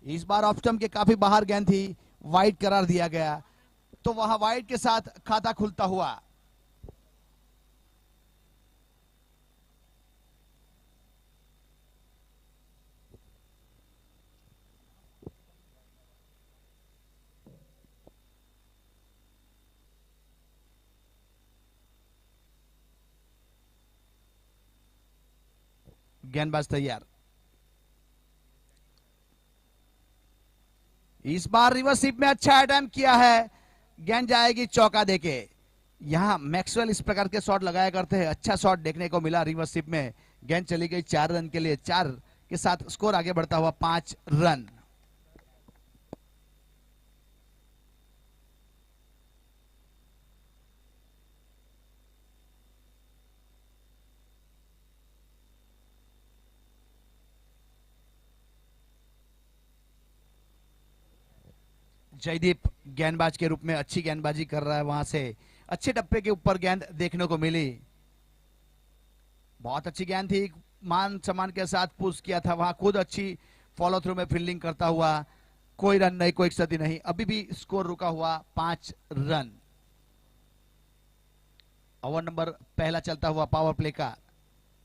इस बार off stump के काफी बाहर गेंद थी, वाइड करार दिया गया, तो वहां वाइड के साथ खाता खुलता हुआ। गेंदबाज तैयार। इस बार रिवर्स स्वीप में अच्छा अटेम्प्ट किया है, गेंद जाएगी चौका देके। यहां मैक्सवेल इस प्रकार के शॉट लगाया करते हैं, अच्छा शॉट देखने को मिला रिवर्स स्वीप में। गेंद चली गई 4 रन के लिए, 4 के साथ स्कोर आगे बढ़ता हुआ 5 रन। जयदीप गेंदबाज के रूप में अच्छी गेंदबाजी कर रहा है, वहां से अच्छे टप्पे के ऊपर गेंद देखने को मिली। बहुत अच्छी गेंद थी, मान सम्मान के साथ पुश किया था, वहां खुद अच्छी फॉलो थ्रू में फील्डिंग करता हुआ। कोई रन नहीं, कोई क्षति नहीं, अभी भी स्कोर रुका हुआ 5 रन। ओवर नंबर पहला चलता हुआ पावर प्ले का।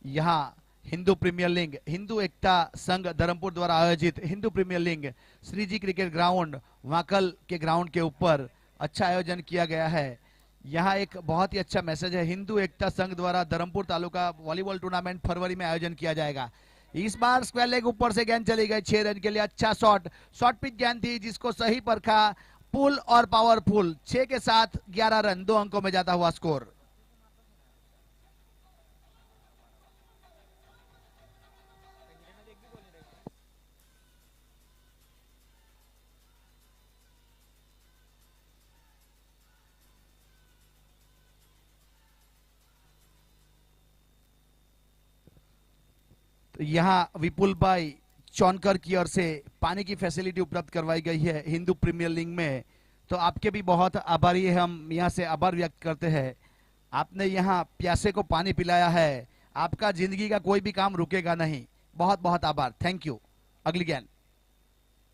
यहां हिंदू प्रीमियर लीग, हिंदू एकता संघ धर्मपुर द्वारा आयोजित Hindu premier league Shreeji cricket ground Vakal के ग्राउंड के ऊपर अच्छा आयोजन किया गया है। यहाँ एक बहुत ही अच्छा मैसेज है, हिंदू एकता संघ द्वारा धर्मपुर तालुका वॉलीबॉल टूर्नामेंट फरवरी में आयोजन किया जाएगा। इस बार स्क्वायर लेग ऊपर से गेंद चली गई 6 रन के लिए। अच्छा शॉट, शॉर्ट पिच गेंद थी जिसको सही परखा, पुल और पावरफुल। 6 के साथ 11 रन, 2 अंकों में जाता हुआ स्कोर। यहाँ विपुल भाई चौनकर की ओर से पानी की फैसिलिटी उपलब्ध करवाई गई है हिंदू प्रीमियर लीग में, तो आपके भी बहुत आभारी है, हम यहाँ से आभार व्यक्त करते हैं। आपने यहाँ प्यासे को पानी पिलाया है, आपका जिंदगी का कोई भी काम रुकेगा नहीं। बहुत बहुत आभार, थैंक यू। अगली गेंद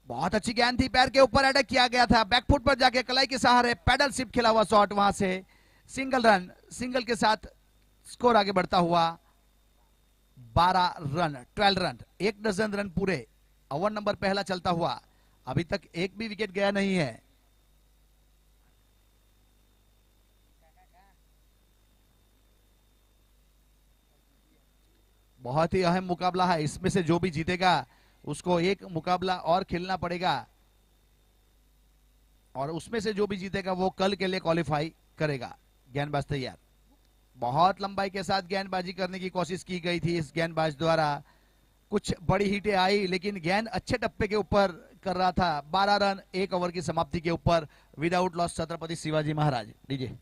बहुत अच्छी गेंद थी, पैर के ऊपर अटैक किया गया था, बैकफुट पर जाके कलाई के सहारे पैडल शिप खेला हुआ शॉट, वहां से सिंगल रन, सिंगल के साथ स्कोर आगे बढ़ता हुआ 12 रन, 12 रन, 1 डजन रन पूरे। ओवर नंबर पहला चलता हुआ, अभी तक एक भी विकेट गया नहीं है। बहुत ही अहम मुकाबला है, इसमें से जो भी जीतेगा उसको एक मुकाबला और खेलना पड़ेगा, और उसमें से जो भी जीतेगा वो कल के लिए क्वालिफाई करेगा। गेंदबाज तैयार। बहुत लंबाई के साथ गेंदबाजी करने की कोशिश की गई थी इस गेंदबाज द्वारा, कुछ बड़ी हिटें आई लेकिन गेंद अच्छे टप्पे के ऊपर कर रहा था। 12 रन 1 ओवर की समाप्ति के ऊपर, without loss Chhatrapati Shivaji Maharaj. DJ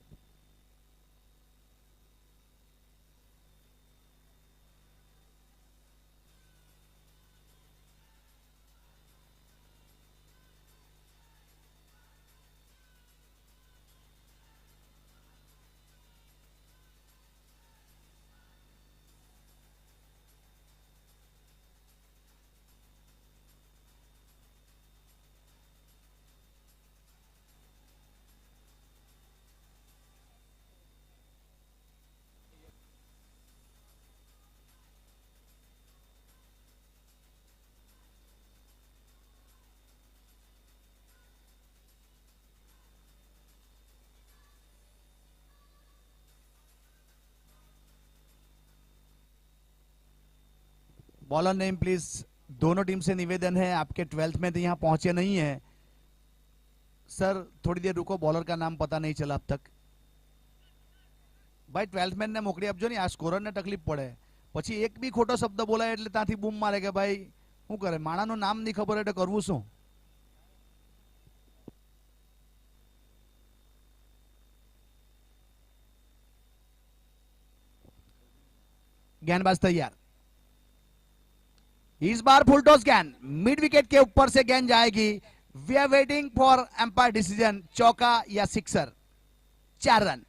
bowler name please. दोनों टीम से निवेदन है, आपके 12th में तो यहाँ पहुंचे नहीं है सर, थोड़ी देर रुको, बॉलर का नाम पता नहीं चला अब तक। भाई 12th मैन ने मोकली આપજો ને, આ સ્કોરર ને તકલીફ પડે, પછી એક બી ખોટો શબ્દ બોલાય એટલે ત્યાંથી બૂમ મારે કે ભાઈ શું કરે, માણાનું નામ નહીં ખબર એટલે કરવું શું। गेंदबाज तैयार। इस बार फुल टॉस गेंद मिड विकेट के ऊपर से गेंद जाएगी। We are waiting for umpire decision, चौका या सिक्सर। 4 रन,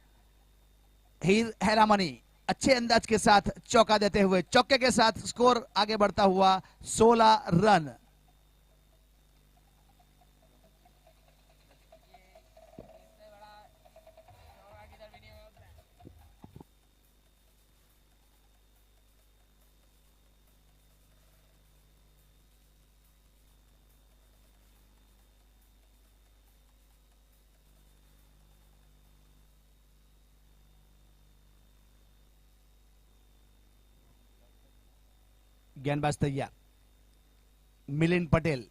हीर हैरामनी अच्छे अंदाज के साथ चौका देते हुए, चौके के साथ स्कोर आगे बढ़ता हुआ 16 रन। गेंदबाज तैयार, मिलिंद पटेल।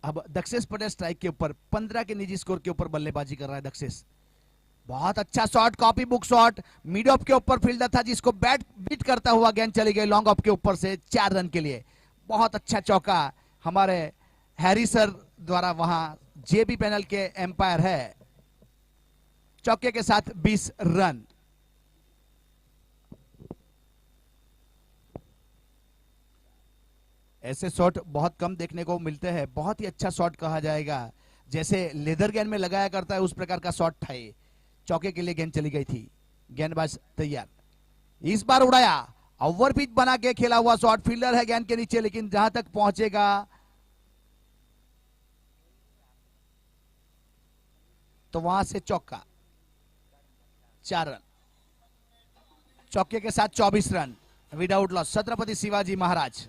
अब दक्षेश पटेल स्ट्राइक के ऊपर 15 के निजी स्कोर के ऊपर बल्लेबाजी कर रहा है दक्षेश। बहुत अच्छा shot, copy book shot, mid of के ऊपर फील्डर था जिसको बैट बीट करता हुआ गेंद चली गई लॉन्ग ऑफ के ऊपर से 4 रन के लिए। बहुत अच्छा चौका हमारे हैरी सर द्वारा, वहां जेबी पैनल के एम्पायर है। चौके के साथ 20 रन। ऐसे शॉट बहुत कम देखने को मिलते हैं, बहुत ही अच्छा शॉट कहा जाएगा, जैसे लेदर गेंद में लगाया करता है उस प्रकार का शॉट था ये। चौके के लिए गेंद चली गई थी। गेंदबाज तैयार, इस बार उड़ाया, ओवर पिच बना के खेला हुआ शॉट, फील्डर है गेंद के नीचे लेकिन जहां तक पहुंचेगा तो वहां से चौका। 4 रन। चौके के साथ 24 run without loss. Chhatrapati Shivaji Maharaj.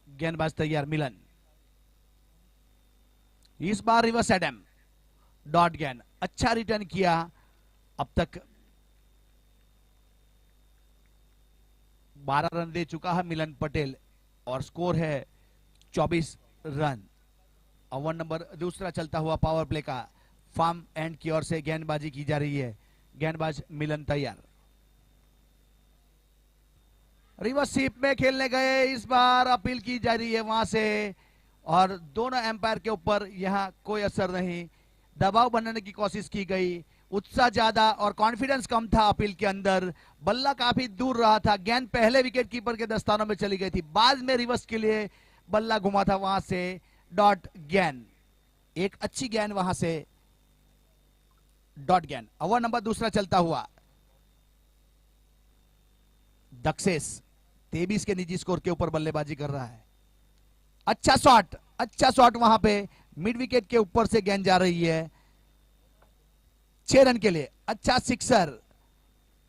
गेंदबाज तैयार, मिलन। इस बार रिवर्स एडम, डॉट गेंद, अच्छा रिटर्न किया। अब तक 12 रन दे चुका है मिलन पटेल और स्कोर है 24 रन। ओवर नंबर दूसरा चलता हुआ पावर प्ले का फार्म एंड की ओर से गेंदबाजी की जा रही है। गेंदबाज मिलन तैयार, रिवर्स स्वीप में खेलने गए, इस बार अपील की जा रही है वहां से और दोनों एम्पायर के ऊपर यहां कोई असर नहीं। दबाव बनाने की कोशिश की गई, उत्साह ज्यादा और कॉन्फिडेंस कम था अपील के अंदर। बल्ला काफी दूर रहा था, गेंद पहले विकेट कीपर के दस्तानों में चली गई थी, बाद में रिवर्स के लिए बल्ला घुमा था वहां से। डॉट गेंद, एक अच्छी गेंद वहां से, डॉट गेंद। ओवर नंबर दूसरा चलता हुआ दक्षेश 23 के निजी स्कोर के ऊपर बल्लेबाजी कर रहा है। अच्छा शॉट, अच्छा शॉट वहां पे मिड विकेट के ऊपर से गेंद जा रही है 6 रन के लिए। अच्छा सिक्सर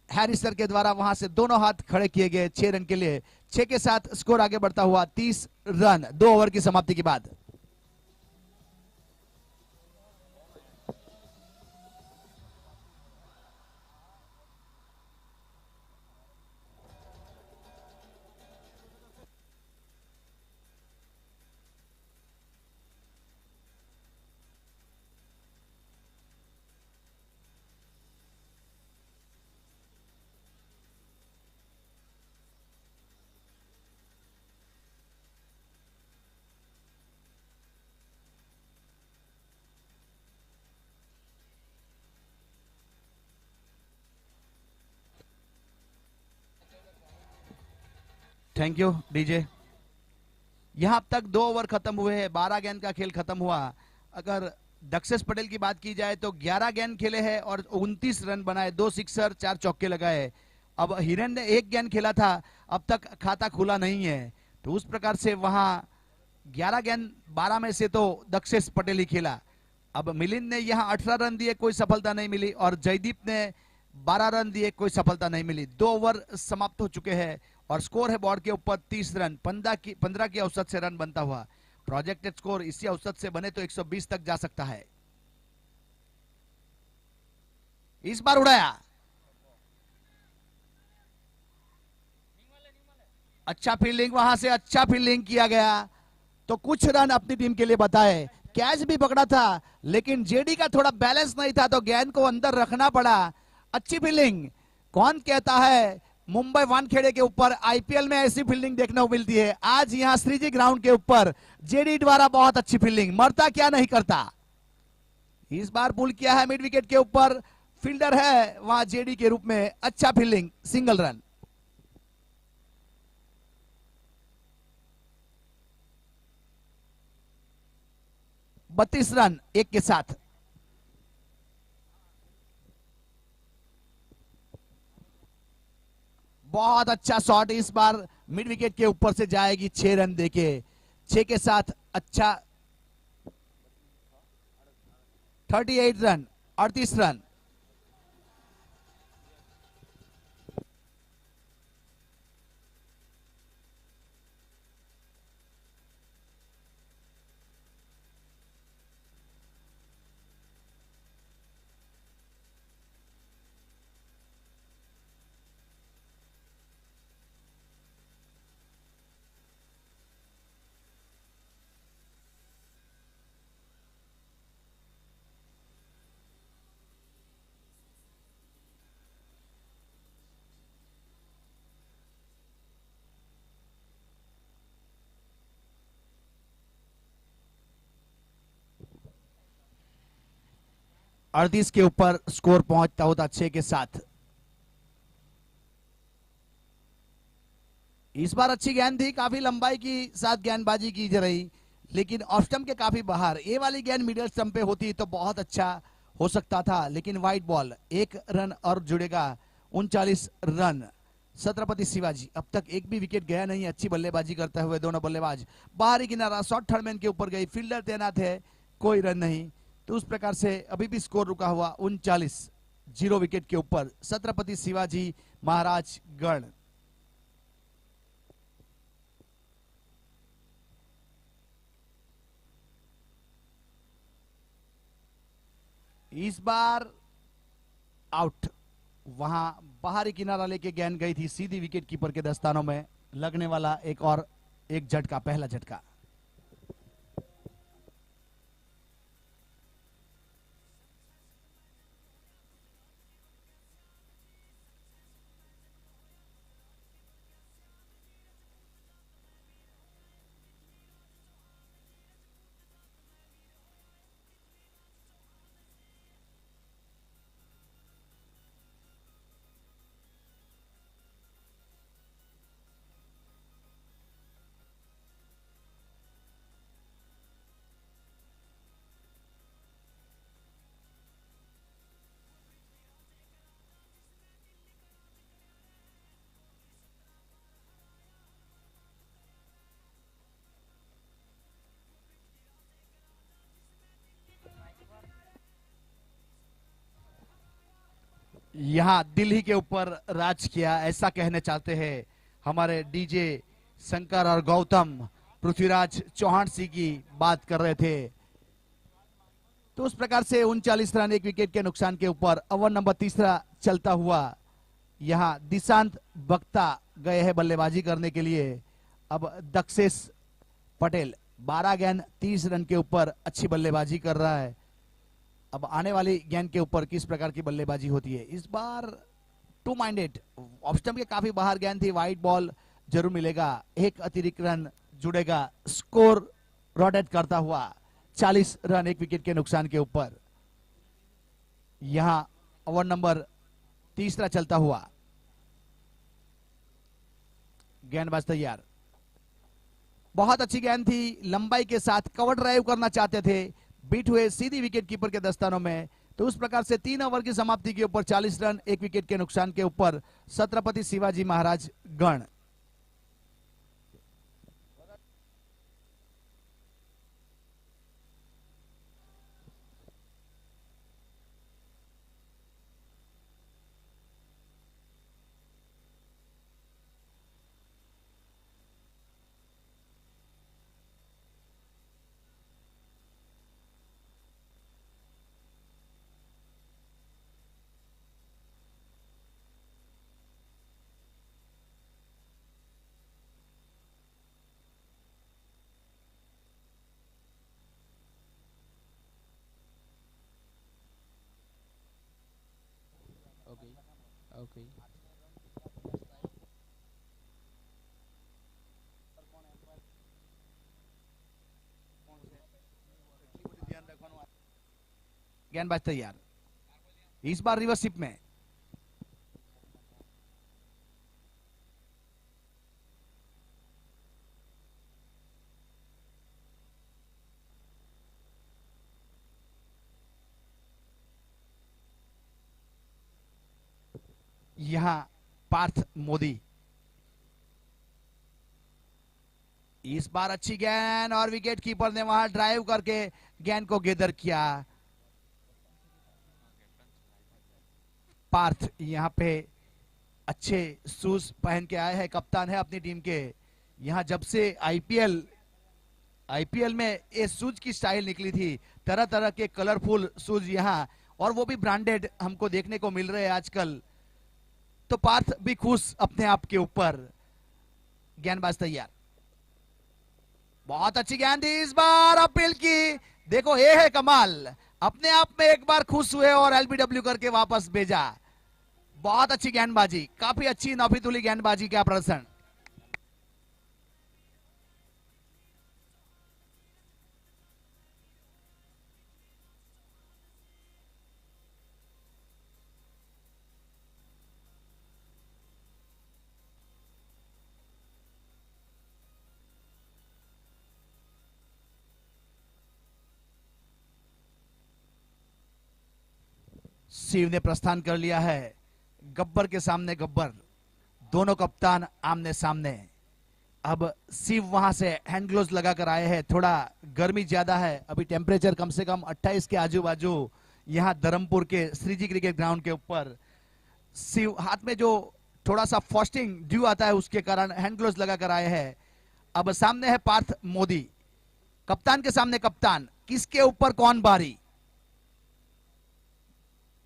हैरिसर के द्वारा वहां से दोनों हाथ खड़े किए गए 6 रन के लिए। 6 के साथ स्कोर आगे बढ़ता हुआ 30 रन 2 ओवर की समाप्ति के बाद। Thank you DJ. यहां अब तक 2 ओवर खत्म हुए हैं, 12 गेंद का खेल खत्म हुआ। अगर दक्षेश पटेल की बात की जाए तो 11 गेंद खेले हैं और 29 रन बनाए, 2 सिक्सर 4 चौके लगाए। अब हिरन ने 1 गेंद खेला था, अब तक खाता खुला नहीं है, तो उस प्रकार से वहां 11 गेंद 12 में से तो दक्षेश पटेल ही खेला। अब मिलिंद ने यहां 18 रन दिए, कोई सफलता नहीं मिली और जयदीप ने 12 रन दिए, कोई सफलता नहीं मिली। 2 ओवर समाप्त हो चुके हैं और स्कोर है बोर्ड के ऊपर 30 रन। 15 की औसत से रन बनता हुआ। प्रोजेक्टेड स्कोर इसी औसत से बने तो 120 तक जा सकता है। इस बार उड़ाया, अच्छा फील्डिंग वहां से, अच्छा फील्डिंग किया गया तो कुछ रन अपनी टीम के लिए बताए। कैच भी पकड़ा था लेकिन जेडी का थोड़ा बैलेंस नहीं था तो गेंद को अंदर रखना पड़ा। अच्छी फील्डिंग। कौन कहता है मुंबई वानखेड़े के ऊपर आईपीएल में ऐसी फील्डिंग देखने को मिलती है? आज यहां श्रीजी ग्राउंड के ऊपर जेडी द्वारा बहुत अच्छी फील्डिंग, मरता क्या नहीं करता। इस बार पुल किया है मिड विकेट के ऊपर, फील्डर है वहां जेडी के रूप में, अच्छा फील्डिंग, सिंगल रन। बत्तीस रन 1 के साथ। बहुत अच्छा शॉट, इस बार मिड विकेट के ऊपर से जाएगी 6 रन देके। 6 के साथ अच्छा 38 रन 38 रन। 38 के ऊपर स्कोर पहुंचता होता 6 के साथ। इस बार अच्छी गेंद थी, काफी लंबाई की साथ गेंदबाजी की जा रही, लेकिन ऑफ स्टंप के काफी बाहर। ये वाली गेंद मिडिल स्टंप पे होती तो बहुत अच्छा हो सकता था, लेकिन वाइड बॉल। 1 रन और जुड़ेगा 39 रन। छत्रपति शिवाजी अब तक एक भी विकेट गया नहीं, अच्छी बल्लेबाजी करते हुए दोनों बल्लेबाज। बाहरी किनारा शॉर्ट थर्ड मैन के ऊपर गई, फील्डर तैनात है, कोई रन नहीं। तो उस प्रकार से अभी भी स्कोर रुका हुआ 39 0 विकेट के ऊपर छत्रपति शिवाजी महाराज गढ़। इस बार आउट, वहां बाहरी किनारा लेके गेंद गई थी सीधी विकेट कीपर के दस्तानों में, लगने वाला एक झटका, पहला झटका। यहां दिल्ली के ऊपर राज किया, ऐसा कहना चाहते हैं हमारे डीजे शंकर और गौतम। पृथ्वीराज चौहान सिंह की बात कर रहे थे। तो उस प्रकार से 39 रन 1 विकेट के नुकसान के ऊपर ओवर नंबर तीसरा चलता हुआ। यहां दिशांत बख्ता गए हैं बल्लेबाजी करने के लिए। अब दक्षेश पटेल 12 गेंद 30 रन के ऊपर अच्छी बल्लेबाजी कर रहा है। अब आने वाली गेंद के ऊपर किस प्रकार की बल्लेबाजी होती है। इस बार टू माइंडेड, ऑफ स्टंप के काफी बाहर गेंद थी, वाइड बॉल जरूर मिलेगा, एक अतिरिक्त रन जुड़ेगा। स्कोर रोटेट करता हुआ 40 रन 1 विकेट के नुकसान के ऊपर। यहां ओवर नंबर तीसरा चलता हुआ। गेंदबाज तैयार, बहुत अच्छी गेंद थी, लंबाई के साथ कवर ड्राइव करना चाहते थे, बीट हुए सीधी विकेट कीपर के दस्तानों में। तो उस प्रकार से 3 ओवर की समाप्ति के ऊपर 40 रन 1 विकेट के नुकसान के ऊपर छत्रपति शिवाजी महाराज गण। Okay. Okay. गेंदबाज तैयार, इस बार रिवर्सिप में। यहां पार्थ मोदी, इस बार अच्छी गेंद और विकेट कीपर ने वहां ड्राइव करके गेंद को गेदर किया। पार्थ यहां पे अच्छे शूज पहन के आए हैं, कप्तान है अपनी टीम के। यहां जब से आईपीएल में ये शूज की स्टाइल निकली थी, तरह तरह के कलरफुल शूज यहां, और वो भी ब्रांडेड हमको देखने को मिल रहे हैं आजकल। तो पार्थ भी खुश अपने आप के ऊपर। गेंदबाज तैयार, बहुत अच्छी गेंद थी, इस बार अपील की। देखो ये है कमाल, अपने आप में एक बार खुश हुए और एलबीडब्ल्यू करके वापस भेजा। बहुत अच्छी गेंदबाजी, काफी अच्छी नौफीतुली गेंदबाजी का प्रदर्शन। शिव ने प्रस्थान कर लिया है। गब्बर के सामने गब्बर, दोनों कप्तान आमने सामने। अब शिव वहां से हैंड ग्लोव्स लगाकर आए हैं, थोड़ा गर्मी ज्यादा है, अभी टेम्परेचर कम से कम 28 के आजू बाजू यहाँ धर्मपुर के श्रीजी क्रिकेट ग्राउंड के ऊपर। शिव हाथ में जो थोड़ा सा फास्टिंग ड्यू आता है उसके कारण हैंड ग्लोव्स लगाकर आए हैं। अब सामने है पार्थ मोदी, कप्तान के सामने कप्तान, किसके ऊपर कौन बारी।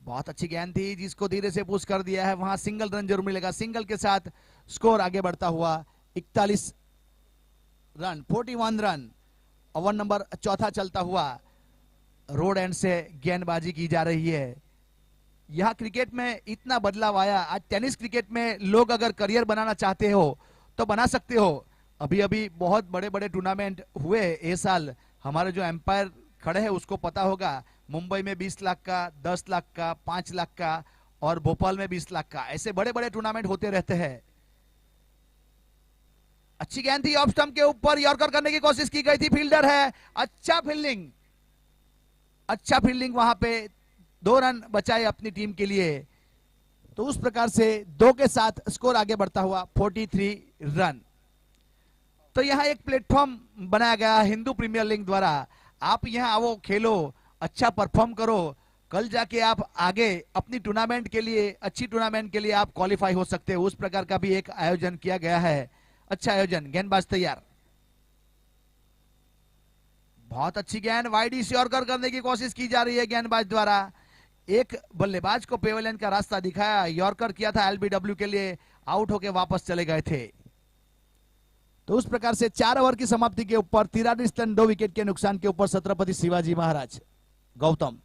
बहुत अच्छी गेंद थी जिसको धीरे से पुश कर दिया है, वहां सिंगल रन जरूर मिलेगा। सिंगल के साथ स्कोर आगे बढ़ता हुआ 41 रन, 41 रन। ओवर नंबर चौथा चलता हुआ रोड एंड से गेंदबाजी की जा रही है। यह क्रिकेट में इतना बदलाव आया। आज टेनिस क्रिकेट में लोग अगर करियर बनाना चाहते हो तो बना सकते हो। अभी अभी बहुत बड़े बड़े टूर्नामेंट हुए ये साल, हमारे जो एम्पायर खड़े हैं उसको पता होगा। मुंबई में 20 लाख का, 10 लाख का, 5 लाख का, और भोपाल में 20 लाख का, ऐसे बड़े बड़े टूर्नामेंट होते रहते हैं। अच्छी गेंद थी, ऑफ स्टंप के ऊपर यॉर्कर करने की कोशिश की गई थी, फील्डर है, अच्छा फील्डिंग, अच्छा फील्डिंग, वहां पे 2 रन बचाए अपनी टीम के लिए। तो उस प्रकार से 2 के साथ स्कोर आगे बढ़ता हुआ 43 रन। तो यहां एक प्लेटफॉर्म बनाया गया हिंदू प्रीमियर लीग द्वारा। आप यहां आओ, खेलो, अच्छा परफॉर्म करो, कल जाके आप आगे अपनी टूर्नामेंट के लिए, अच्छी टूर्नामेंट के लिए आप क्वालिफाई हो सकते हो। उस प्रकार का भी एक आयोजन किया गया है। अच्छा आयोजन। गेंदबाज तैयार, बहुत अच्छी गेंद, वाइड यॉर्कर करने की कोशिश की जा रही है गेंदबाज द्वारा। एक बल्लेबाज को पेवेलियन का रास्ता दिखाया, यॉर्कर किया था एलबीडब्ल्यू के लिए, आउट होके वापस चले गए थे। तो उस प्रकार से 4 ओवर की समाप्ति के ऊपर 43 रन 2 विकेट के नुकसान के ऊपर छत्रपति शिवाजी महाराज। गौतम,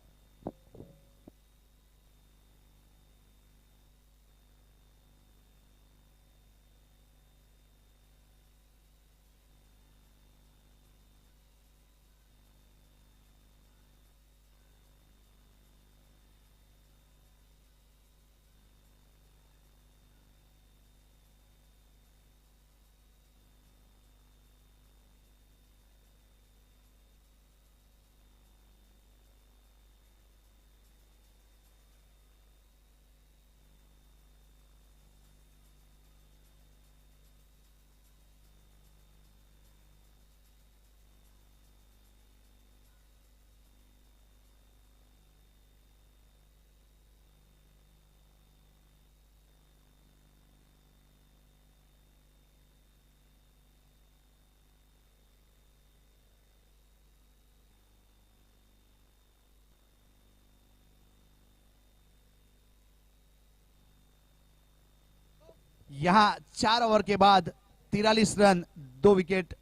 यहां 4 ओवर के बाद 43 रन 2 विकेट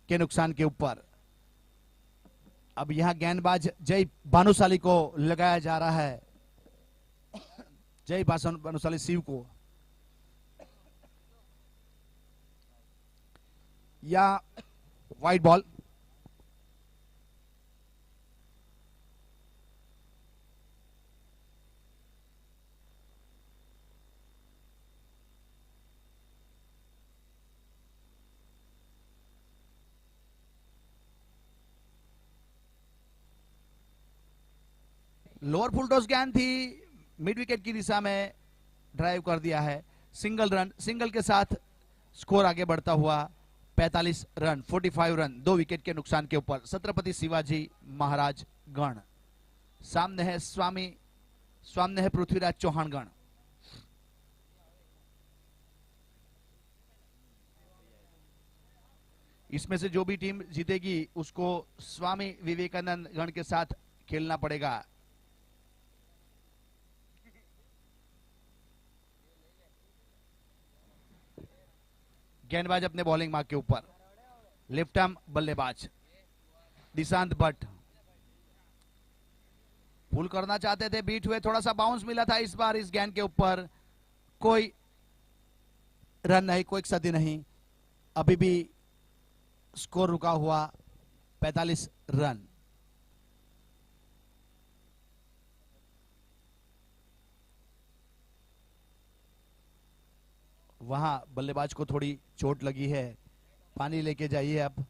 के नुकसान के ऊपर। अब यहां गेंदबाज जय भानुशाली को लगाया जा रहा है, जय भानुशाली शिव को। या wide ball, lower full toss गेंद थी, मिड विकेट की दिशा में ड्राइव कर दिया है। सिंगल रन, सिंगल के साथ स्कोर आगे बढ़ता हुआ 45 रन, 45 रन 2 विकेट के नुकसान के ऊपर छत्रपति शिवाजी महाराज गण। सामने है सामने है पृथ्वीराज चौहान गण। इसमें से जो भी टीम जीतेगी उसको स्वामी विवेकानंद गण के साथ खेलना पड़ेगा। गेंदबाज अपने बॉलिंग मार्क के ऊपर, लेफ्ट आर्म बल्लेबाज दिशांत भट्ट पुल करना चाहते थे, बीट हुए, थोड़ा सा बाउंस मिला था इस बार इस गेंद के ऊपर। कोई रन नहीं, कोई क्षति नहीं, अभी भी स्कोर रुका हुआ 45 रन। वहां बल्लेबाज को थोड़ी चोट लगी है, पानी लेके जाइए अब।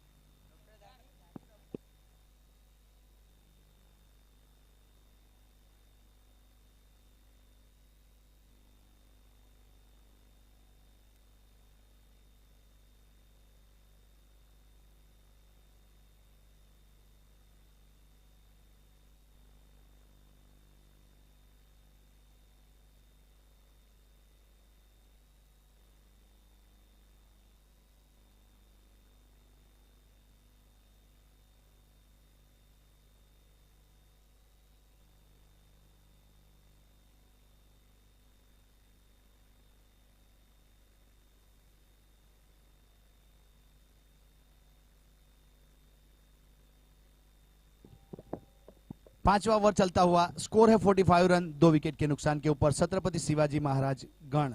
पांचवा ओवर चलता हुआ, स्कोर है 45 रन, 2 विकेट के नुकसान के ऊपर छत्रपति शिवाजी महाराज गण।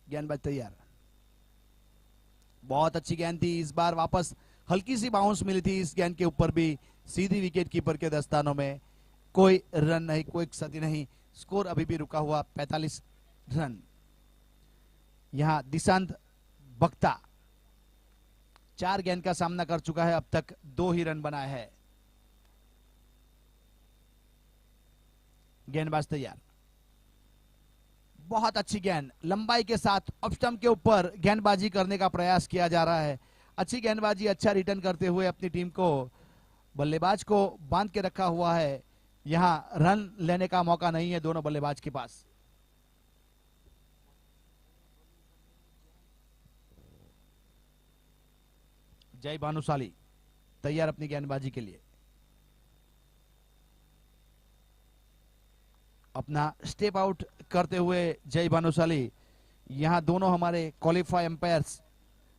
गेंदबाज तैयार। बहुत अच्छी गेंद थी, इस बार वापस हल्की सी बाउंस मिली थी इस गेंद के ऊपर भी, सीधी विकेट कीपर के दस्तानों में। कोई रन नहीं, कोई क्षति नहीं, स्कोर अभी भी रुका हुआ 45 रन। यहां दिशांत बख्ता 4 गेंद का सामना कर चुका है, अब तक 2 ही रन बनाए हैं। गेंदबाज तैयार। बहुत अच्छी गेंद लंबाई के साथ ऑफ स्टंप के ऊपर गेंदबाजी करने का प्रयास किया जा रहा है। अच्छी गेंदबाजी, अच्छा रिटर्न करते हुए अपनी टीम को, बल्लेबाज को बांध के रखा हुआ है। यहां रन लेने का मौका नहीं है दोनों बल्लेबाज के पास। जय भानुशाली तैयार अपनी गेंदबाजी के लिए। अपना स्टेप आउट करते हुए जय भानुशाली। यहां दोनों हमारे क्वालिफाई एम्पायर्स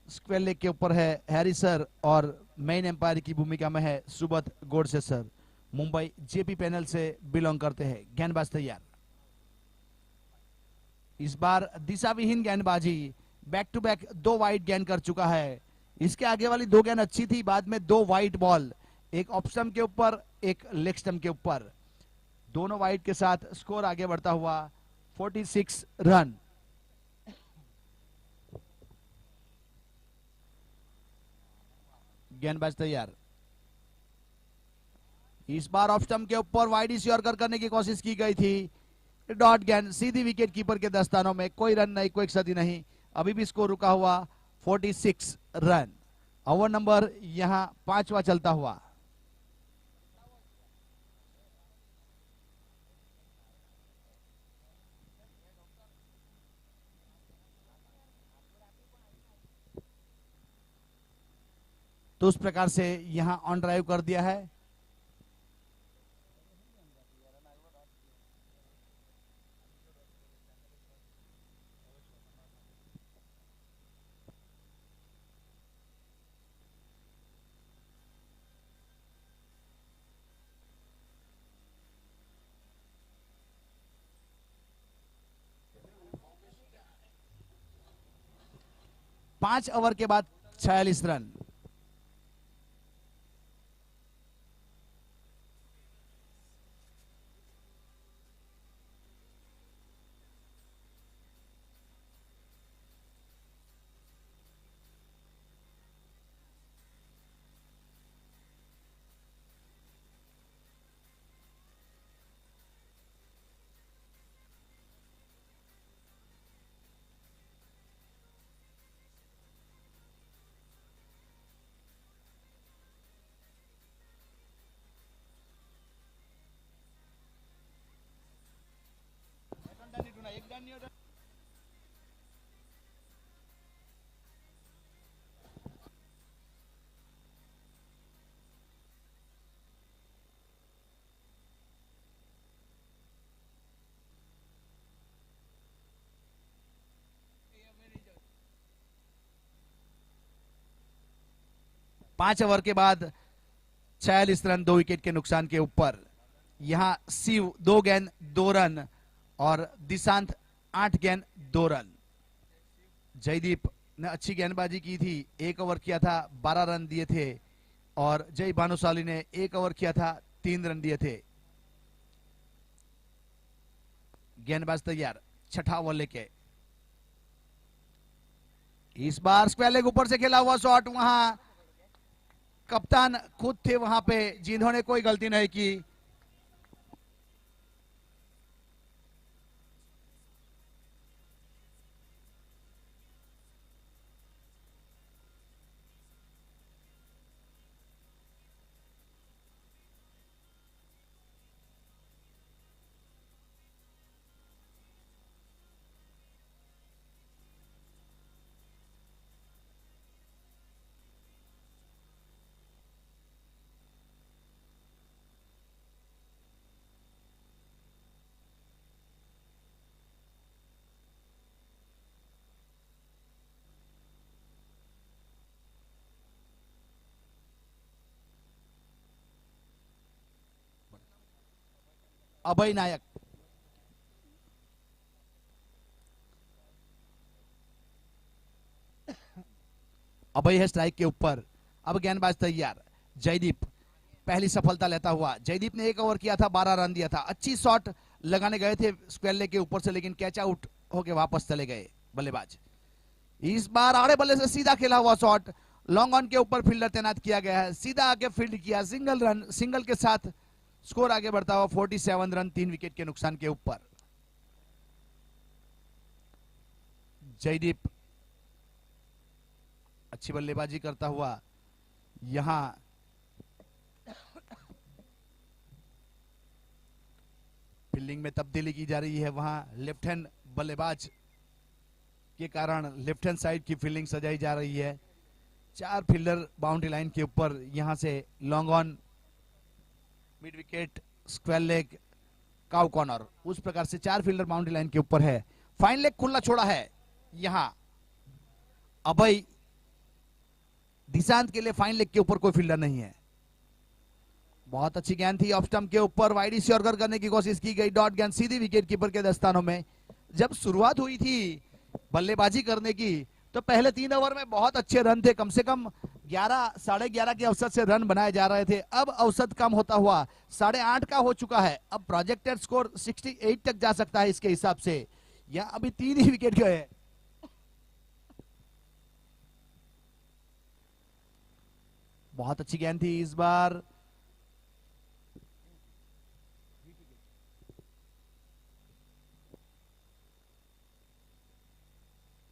स्क्वायर लेग के ऊपर है हैरी सर, और मेन एम्पायर की भूमिका में है Subodh Godse sir, Mumbai JP panel से बिलोंग करते हैं। गेंदबाज तैयार। इस बार दिशाविहीन गेंदबाजी, बैक टू बैक 2 वाइड गेंद कर चुका है। इसके आगे वाली 2 गेंद अच्छी थी, बाद में 2 वाइड बॉल, एक ऑफ स्टंप के ऊपर, एक लेग स्टंप के ऊपर, दोनों वाइड के साथ स्कोर आगे बढ़ता हुआ 46 रन। गेंदबाज तैयार। इस बार ऑफ स्टंप के ऊपर वाइड यॉर्कर करने की कोशिश की गई थी, डॉट गेंद सीधी विकेट कीपर के दस्तानों में। कोई रन नहीं, कोई क्षति नहीं, अभी भी स्कोर रुका हुआ 46 रन। ओवर नंबर यहां 5वां चलता हुआ। तो उस प्रकार से यहां ऑन ड्राइव कर दिया है। पांच ओवर के बाद 46 रन। पांच ओवर के बाद 46 रन, 2 विकेट के नुकसान के ऊपर। यहां शिव 2 गेंद 2 रन, और दिशांत 8 गेंद 2 रन। जयदीप ने अच्छी गेंदबाजी की थी, 1 ओवर किया था, 12 रन दिए थे, और जय भानुशाली ने 1 ओवर किया था, 3 रन दिए थे। गेंदबाज तैयार, छठा ओवर लेके। इस बार स्क्वायर लेग ऊपर से खेला हुआ शॉट, वहां कप्तान खुद थे वहां पे, जिन्होंने कोई गलती नहीं की। अभय नायक। अभय है स्ट्राइक के ऊपर। अब गेंदबाज तैयार। जयदीप पहली सफलता लेता हुआ। जयदीप ने 1 ओवर किया था, 12 रन दिया था। अच्छी शॉट लगाने गए थे स्क्वायर लेग के ऊपर से, लेकिन कैच आउट होके वापस चले गए बल्लेबाज। इस बार आड़े बल्ले से सीधा खेला हुआ शॉट, लॉन्ग ऑन के ऊपर फील्डर तैनात किया गया है, सीधा आके फील्ड किया। सिंगल रन, सिंगल के साथ स्कोर आगे बढ़ता हुआ 47 रन 3 विकेट के नुकसान के ऊपर। जयदीप अच्छी बल्लेबाजी करता हुआ यहां फील्डिंग में तब्दीली की जा रही है। वहां लेफ्ट हैंड बल्लेबाज के कारण लेफ्ट हैंड साइड की फील्डिंग सजाई जा रही है। 4 फील्डर बाउंड्री लाइन के ऊपर, यहां से long on, mid wicket, square leg, cow corner, उस प्रकार से 4 फील्डर बाउंड्री लाइन के ऊपर है। फाइन लेग खुला छोड़ा है यहां अभय। दिशांत के लिए फाइन लेग के ऊपर कोई फील्डर नहीं है। बहुत अच्छी गेंद थी ऑफ स्टंप के ऊपर, वाइड यॉर्कर करने की कोशिश की गई। डॉट गेंद सीधी विकेट कीपर के दस्तानों में। जब शुरुआत हुई थी बल्लेबाजी करने की तो पहले 3 ओवर में बहुत अच्छे रन थे, कम से कम 11 साढ़े 11 के औसत से रन बनाए जा रहे थे। अब औसत कम होता हुआ 8.5 का हो चुका है। अब प्रोजेक्टेड स्कोर 68 तक जा सकता है इसके हिसाब से। या अभी 3 ही विकेट गए। बहुत अच्छी गेंद थी इस बार।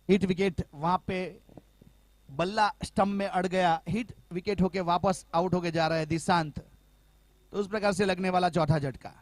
हिट विकेट, वहां पे बल्ला स्टंप में अड़ गया, हिट विकेट होके वापस आउट होके जा रहा है दिशांत। तो उस प्रकार से लगने वाला चौथा झटका।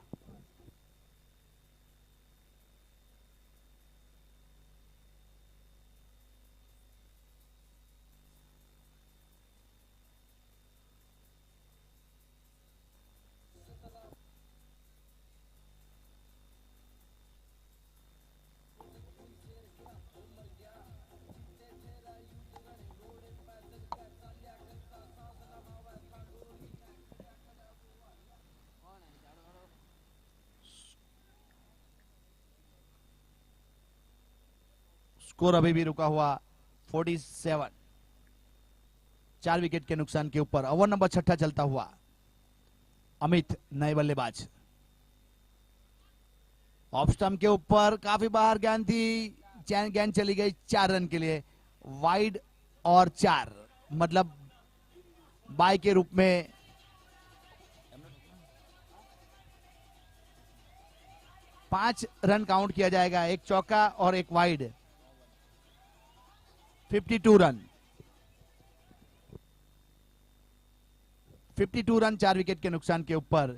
स्कोर अभी भी रुका हुआ 47, 4 विकेट के नुकसान के ऊपर। ओवर नंबर 6 चलता हुआ। अमित नए बल्लेबाज। ऑफ स्टंप के ऊपर काफी बाहर गेंद थी, गेंद चली गई 4 रन के लिए। वाइड और 4, मतलब बाय के रूप में। पांच रन काउंट किया जाएगा, एक चौका और एक वाइड। 52 रन, 52 रन 4 विकेट के नुकसान के ऊपर।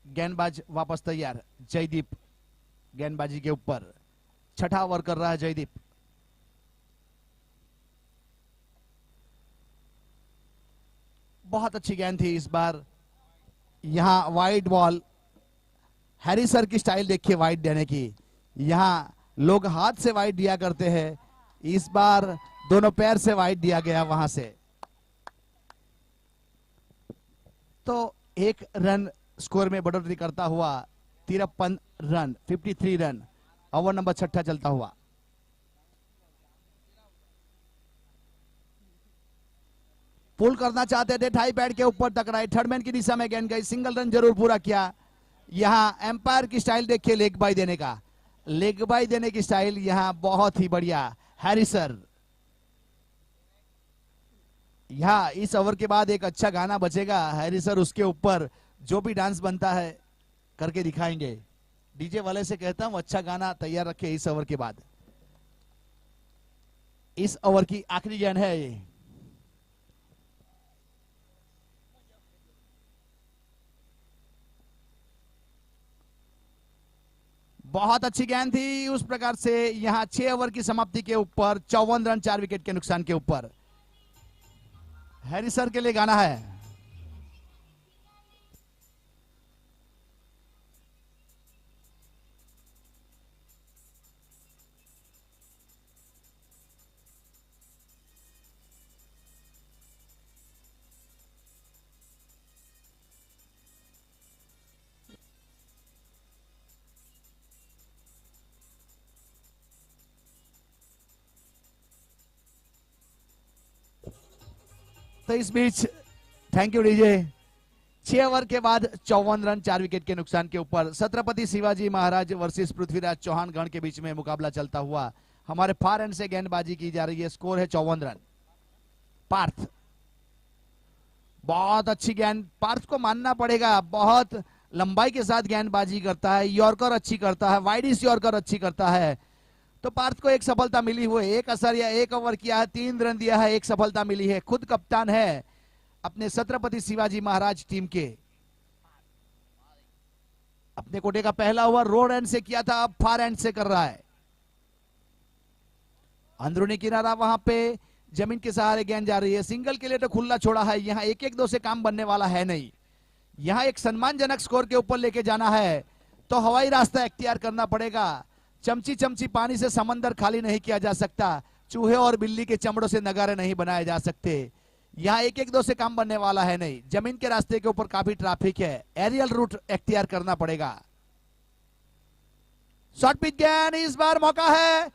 गेंदबाज वापस तैयार। जयदीप गेंदबाजी के ऊपर, 6ठा ओवर कर रहा है जयदीप। बहुत अच्छी गेंद थी इस बार। यहां वाइड बॉल, हैरी सर की स्टाइल देखिए वाइड देने की। यहां लोग हाथ से वाइड दिया करते हैं, इस बार दोनों पैर से वाइड दिया गया वहां से। तो 1 रन स्कोर में बढ़ोतरी करता हुआ 53 रन, 53 रन। ओवर नंबर 6 चलता हुआ। पुल करना चाहते थे, टाई पैड के ऊपर टकराई, थर्ड मैन की दिशा में गेंद गई, सिंगल रन जरूर पूरा किया। यहां एम्पायर की स्टाइल देखिए लेग बाई देने का, लेग बाई देने की स्टाइल यहां बहुत ही बढ़िया। हैरी सर, यहां इस ओवर के बाद एक अच्छा गाना बचेगा हैरी सर, उसके ऊपर जो भी डांस बनता है करके दिखाएंगे। डीजे वाले से कहता हूं अच्छा गाना तैयार रखे इस ओवर के बाद। इस ओवर की आखिरी गेंद है ये। बहुत अच्छी गेंद थी। उस प्रकार से यहां 6 ओवर की समाप्ति के ऊपर 54 रन 4 विकेट के नुकसान के ऊपर। हैरी सर के लिए गाना है। तो इस बीच थैंक यू डीजे, 6 ओवर के बाद 54 रन 4 विकेट के नुकसान के ऊपर छत्रपति शिवाजी महाराज वर्सेस पृथ्वीराज चौहान गण के बीच में मुकाबला चलता हुआ हमारे फार एंड से गेंदबाजी की जा रही है। स्कोर है 54 रन। पार्थ, बहुत अच्छी गेंद, पार्थ को मानना पड़ेगा, बहुत लंबाई के साथ गेंदबाजी करता है, यॉर्कर अच्छी करता है, वाइडिस यॉर्कर अच्छी करता है। तो पार्थ को एक सफलता मिली हुई, एक असर या 1 ओवर किया है, 3 रन दिया है, एक सफलता मिली है। खुद कप्तान है अपने छत्रपति शिवाजी महाराज टीम के। अपने कोटे का पहला ओवर रोड एंड से किया था, अब फार एंड से कर रहा है। अंदरूनी किनारा, वहां पे जमीन के सहारे गेंद जा रही है। सिंगल के लिए तो खुला छोड़ा है, यहां 1-1-2 से काम बनने वाला है नहीं। यहां एक सम्मानजनक स्कोर के ऊपर लेके जाना है तो हवाई रास्ता इख्तियार करना पड़ेगा। चमची चमची पानी से समंदर खाली नहीं किया जा सकता, चूहे और बिल्ली के चमड़ों से नगारे नहीं बनाए जा सकते। यहां 1-1-2 से काम बनने वाला है नहीं। जमीन के रास्ते के ऊपर काफी ट्रैफिक है, एरियल रूट इख्तियार करना पड़ेगा। शॉर्ट पिच गेंद, इस बार मौका है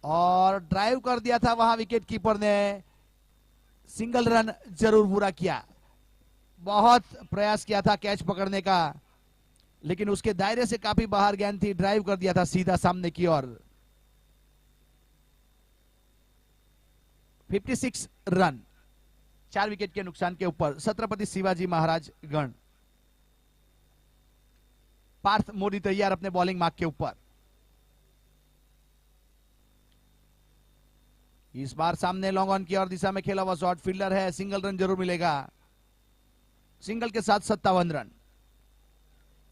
और ड्राइव कर दिया था वहां विकेट कीपर ने। सिंगल रन जरूर पूरा किया, बहुत प्रयास किया था कैच पकड़ने का, लेकिन उसके दायरे से काफी बाहर गेंद थी। ड्राइव कर दिया था सीधा सामने की ओर। 56 रन 4 विकेट के नुकसान के ऊपर छत्रपति शिवाजी महाराज गण। पार्थ मोदी तैयार अपने बॉलिंग मार्क के ऊपर। इस बार सामने लॉन्ग ऑन की ओर दिशा में खेला हुआ शॉर्ट फील्डर है, सिंगल रन जरूर मिलेगा। सिंगल के साथ 57 run.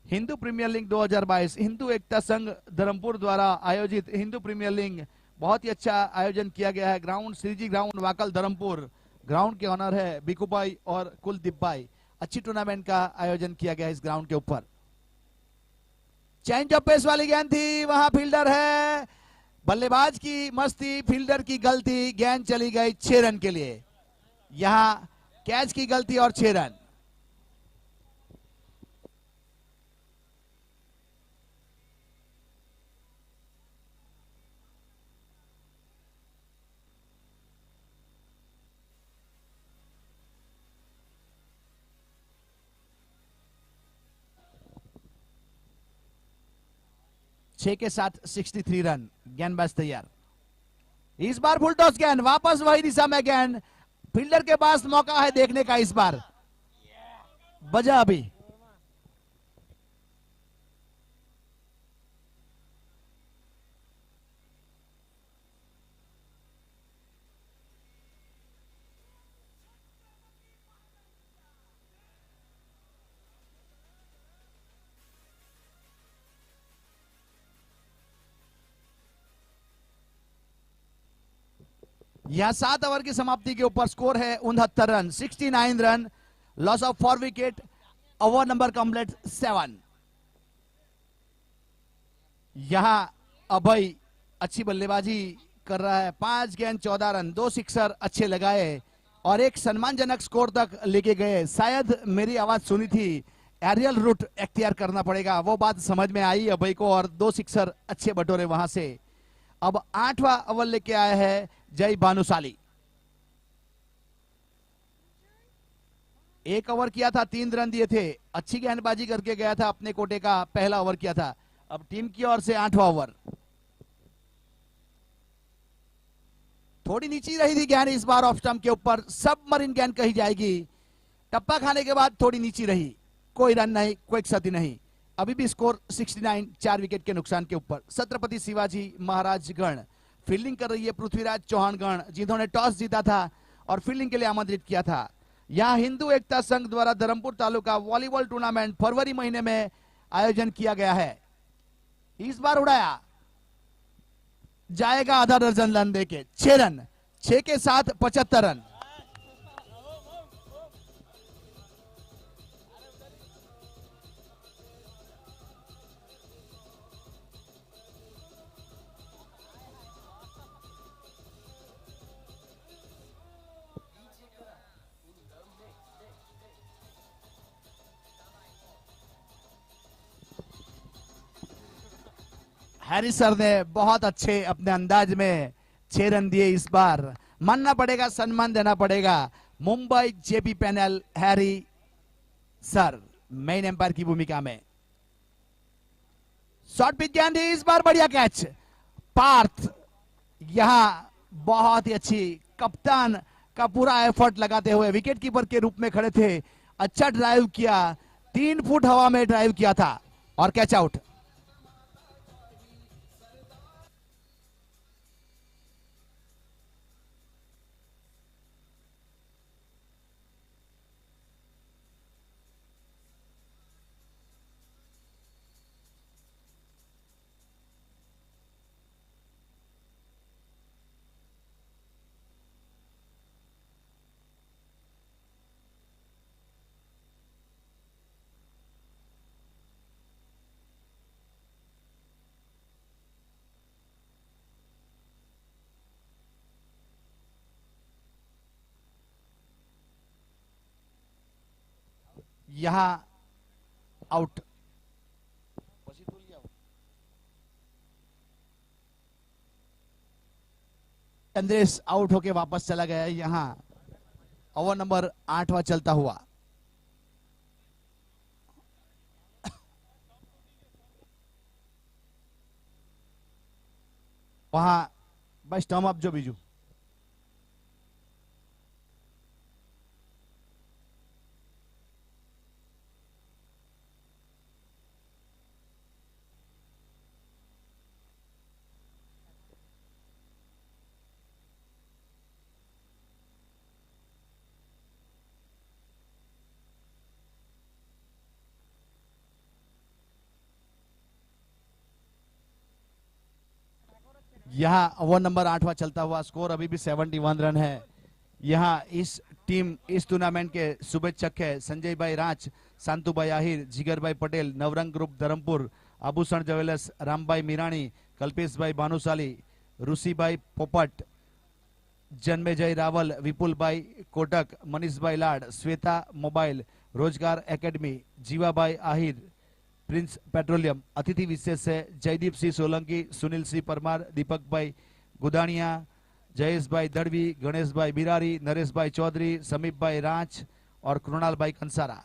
Hindu premier league 2022 Hindu Ekta Sangh Dharampur द्वारा आयोजित हिंदू प्रीमियर लीग बहुत ही अच्छा आयोजन किया गया है। Ground Shriji ground Wakal Dharampur, ground के ऑनर है बिकू भाई और कुलदीप भाई। अच्छी टूर्नामेंट का आयोजन किया गया इस ग्राउंड के ऊपर। चेंज ऑफ पेस वाली गेंद थी, वहां फील्डर है, बल्लेबाज की मस्ती, फील्डर की गलती, गेंद चली गई 6 रन के लिए। यहां कैच की गलती और 6 रन। छह के साथ 63 रन। गेंदबाज तैयार। इस बार फुल टॉस गेंद, वापस वही दिशा में गेंद, फील्डर के पास मौका है देखने का। इस बार बजा अभी। यह 7 ओवर की समाप्ति के ऊपर स्कोर है 69 run, 69 run, loss of 4 wicket, over number complete 7। यहां अभय अच्छी बल्लेबाजी कर रहा है, 5 गेंद 14 रन, 2 सिक्सर अच्छे लगाए और एक सम्मानजनक स्कोर तक लेके गए। शायद मेरी आवाज सुनी थी, एरियल रूट इख्तियार करना पड़ेगा, वो बात समझ में आई अभय को और 2 सिक्सर अच्छे बटोरे वहां से। अब 8वां ओवर लेके आया है जय भानुशाली। 1 ओवर किया था, 3 रन दिए थे, अच्छी गेंदबाजी करके गया था, अपने कोटे का पहला ओवर किया था। अब टीम की ओर से 8वां ओवर। थोड़ी नीची रही थी गेंद इस बार ऑफ स्टंप के ऊपर, सबमरीन गेंद कही जाएगी। टप्पा खाने के बाद थोड़ी नीची रही, कोई रन नहीं, कोई क्षति नहीं। अभी भी स्कोर 69, 4 विकेट के नुकसान के ऊपर। छत्रपति शिवाजी महाराज गण फील्डिंग कर रही है पृथ्वीराज चौहान गण, जिन्होंने टॉस जीता था और फील्डिंग के लिए आमंत्रित किया था। यहां हिंदू एकता संघ द्वारा धर्मपुर तालुका वॉलीबॉल टूर्नामेंट फरवरी महीने में आयोजन किया गया है। इस बार उड़ाया जाएगा आधा दर्जन रन देके, 6 रन, 6 के साथ 75 रन। हैरिस सर ने बहुत अच्छे अपने अंदाज में 6 रन दिए इस बार। मानना पड़ेगा, सम्मान देना पड़ेगा। Mumbai JP panel Harry sir main umpire की भूमिका में। शॉर्ट पिच गेंद, इस बार बढ़िया कैच। पार्थ यहां बहुत ही अच्छी, कप्तान का पूरा एफर्ट लगाते हुए विकेट कीपर के रूप में खड़े थे, अच्छा ड्राइव किया, 3 फुट हवा में ड्राइव किया था और कैच आउट। यहां आउट। चंद्रेश आउट होके वापस चला गया। यहां ओवर नंबर 8वां चलता हुआ। वहां बस टर्म अप जो बीजू। यहां ओवर नंबर 8वां चलता हुआ। स्कोर अभी भी 71 रन है। यहां इस टीम, इस टूर्नामेंट के शुभेच्छक है संजय भाई रांच, शांतु भाई आहिर, जिगर भाई पटेल, नवरंग ग्रुप धरमपुर, आभूषण ज्वेलर्स, राम भाई मीराणी, कल्पेश भाई भानुशाली, ऋषि भाई पोपट, जन्मेजय रावल, विपुल भाई कोटक, मनीष भाई लाड, श्वेता मोबाइल, रोजगार एकेडमी, जीवा भाई आहिर, प्रिंस पेट्रोलियम। अतिथि विशेष है जयदीप सिंह सोलंकी, सुनील सिंह परमार, दीपक भाई गुदानिया, जयेश भाई दड़वी, गणेश भाई बिरारी, नरेश भाई चौधरी, समीप भाई रांच और कृणाल भाई कंसारा।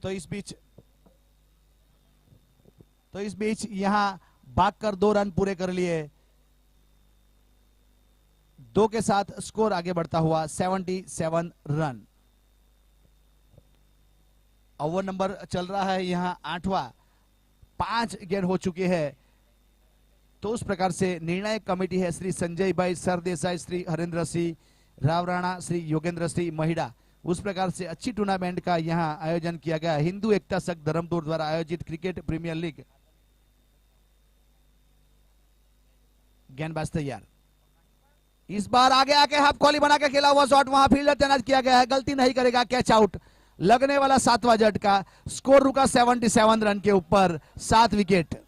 तो इस बीच यहां भागकर 2 रन पूरे कर लिए। 2 के साथ स्कोर आगे बढ़ता हुआ 77 रन। ओवर नंबर चल रहा है यहां 8वां, 5 गेंद हो चुके हैं। तो उस प्रकार से निर्णायक कमेटी है श्री संजय भाई सरदेसाई, श्री हरेंद्र सिंह राव राणा, श्री योगेंद्र सिंह महिड़ा। उस प्रकार से अच्छी टूर्नामेंट का यहां आयोजन किया गया। हिंदू एकता संघ धरमपुर द्वारा आयोजित क्रिकेट प्रीमियर लीग। गेंदबाज तैयार, इस बार आगे आके हाफ कॉली बना के खेला हुआ शॉट, वहां फील्डर तैनात किया गया है, गलती नहीं करेगा, कैच आउट। लगने वाला 7वां झटका। स्कोर रुका 77 रन के ऊपर, 7 विकेट।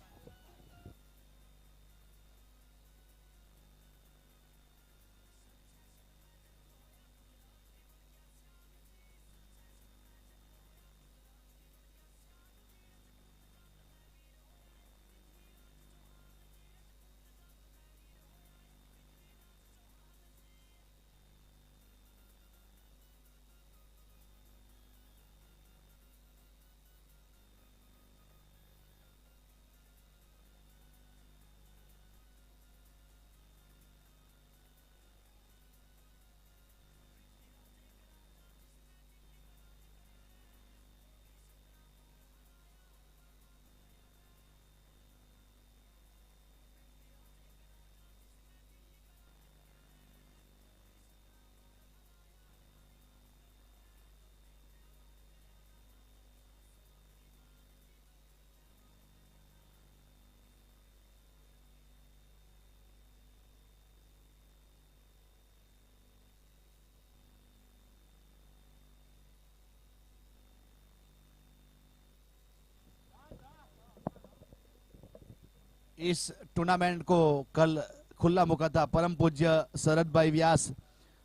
इस टूर्नामेंट को कल खुला मौका था। परम पूज्य शरद भाई व्यास,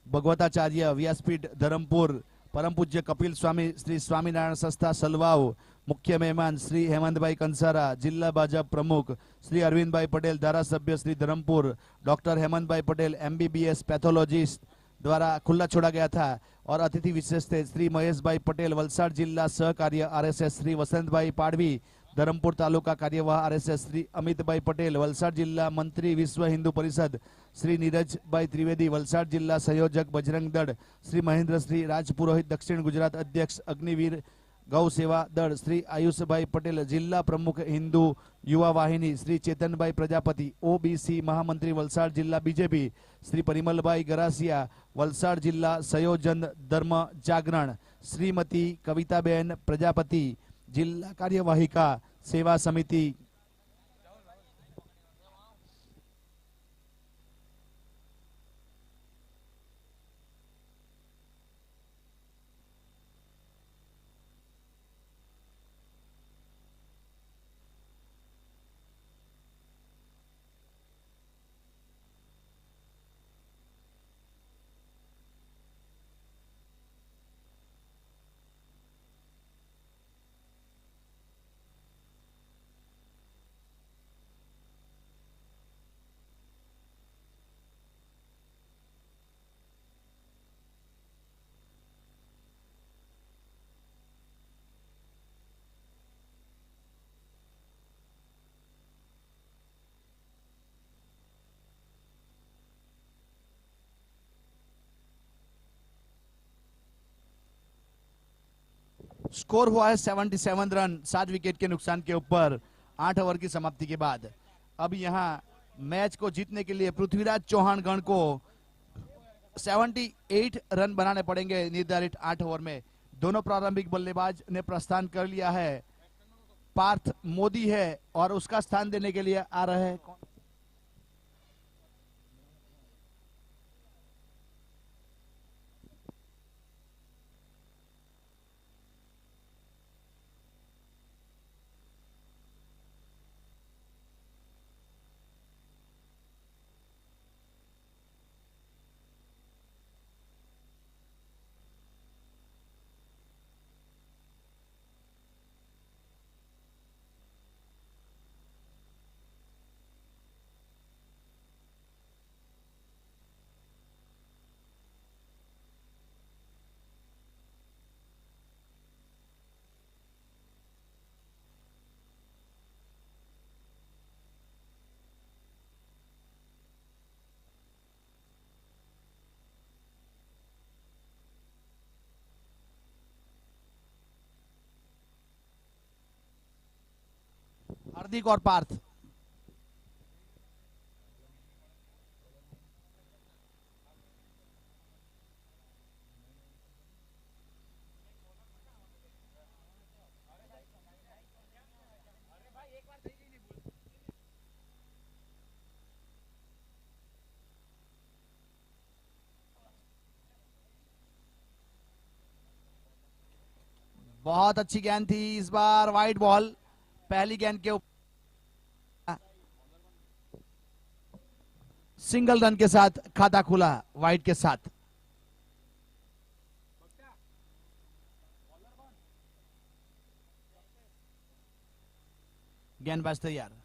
भगवताचार्य व्यासपीठ धरमपुर, परम पूज्य कपिल स्वामी, श्री स्वामीनारायण संस्था सलवाव, मुख्य मेहमान श्री हेमंतभाई कंसारा, जिला भाजपा प्रमुख श्री अरविंदभाई पटेल, धारासभ्य Shri Dharampur doctor Hemantbhai Patel MBBS pathologist द्वारा खुला छोड़ा गया था। और अतिथि विशेष थे श्री महेशभाई पटेल, वलसाड जिला सहकार्य आरएसएस, श्री वसंतभाई पाड़वी, धरमपुर तालुका कार्यवाह आरएसएस, श्री अमितभाई पटेल, वलसाड जिला मंत्री विश्व हिंदू परिषद, श्री नीरजभाई त्रिवेदी, वलसाड जिला संयोजक बजरंग दड़, श्री महेंद्र श्री राजपुरोहित, दक्षिण गुजरात अध्यक्ष अग्निवीर गौ सेवा दल, श्री आयुषभाई पटेल, जिला प्रमुख हिंदू युवा वाहिनी, श्री चेतनभाई प्रजापति, ओबीसी महामंत्री वलसाड जिला बीजेपी, श्री परिमलभाई गरासिया, वलसाड जिला संयोजन धर्म जागरण, श्रीमती कविताबेन प्रजापति, जिला कार्यवाहिका सेवा समिति। स्कोर हुआ है 77 रन, 7 विकेट के नुकसान के ऊपर 8 ओवर की समाप्ति के बाद। अब यहां मैच को जीतने के लिए पृथ्वीराज चौहान गण को 78 रन बनाने पड़ेंगे निर्धारित 8 ओवर में। दोनों प्रारंभिक बल्लेबाज ने प्रस्थान कर लिया है। पार्थ मोदी है और उसका स्थान देने के लिए आ रहे हैं हार्दिक और पार्थ। बहुत अच्छी गेंद थी इस बार, वाइड बॉल। पहली गेंद के ऊपर सिंगल रन के साथ खाता खुला वाइड के साथ। गेंदबाज तैयार।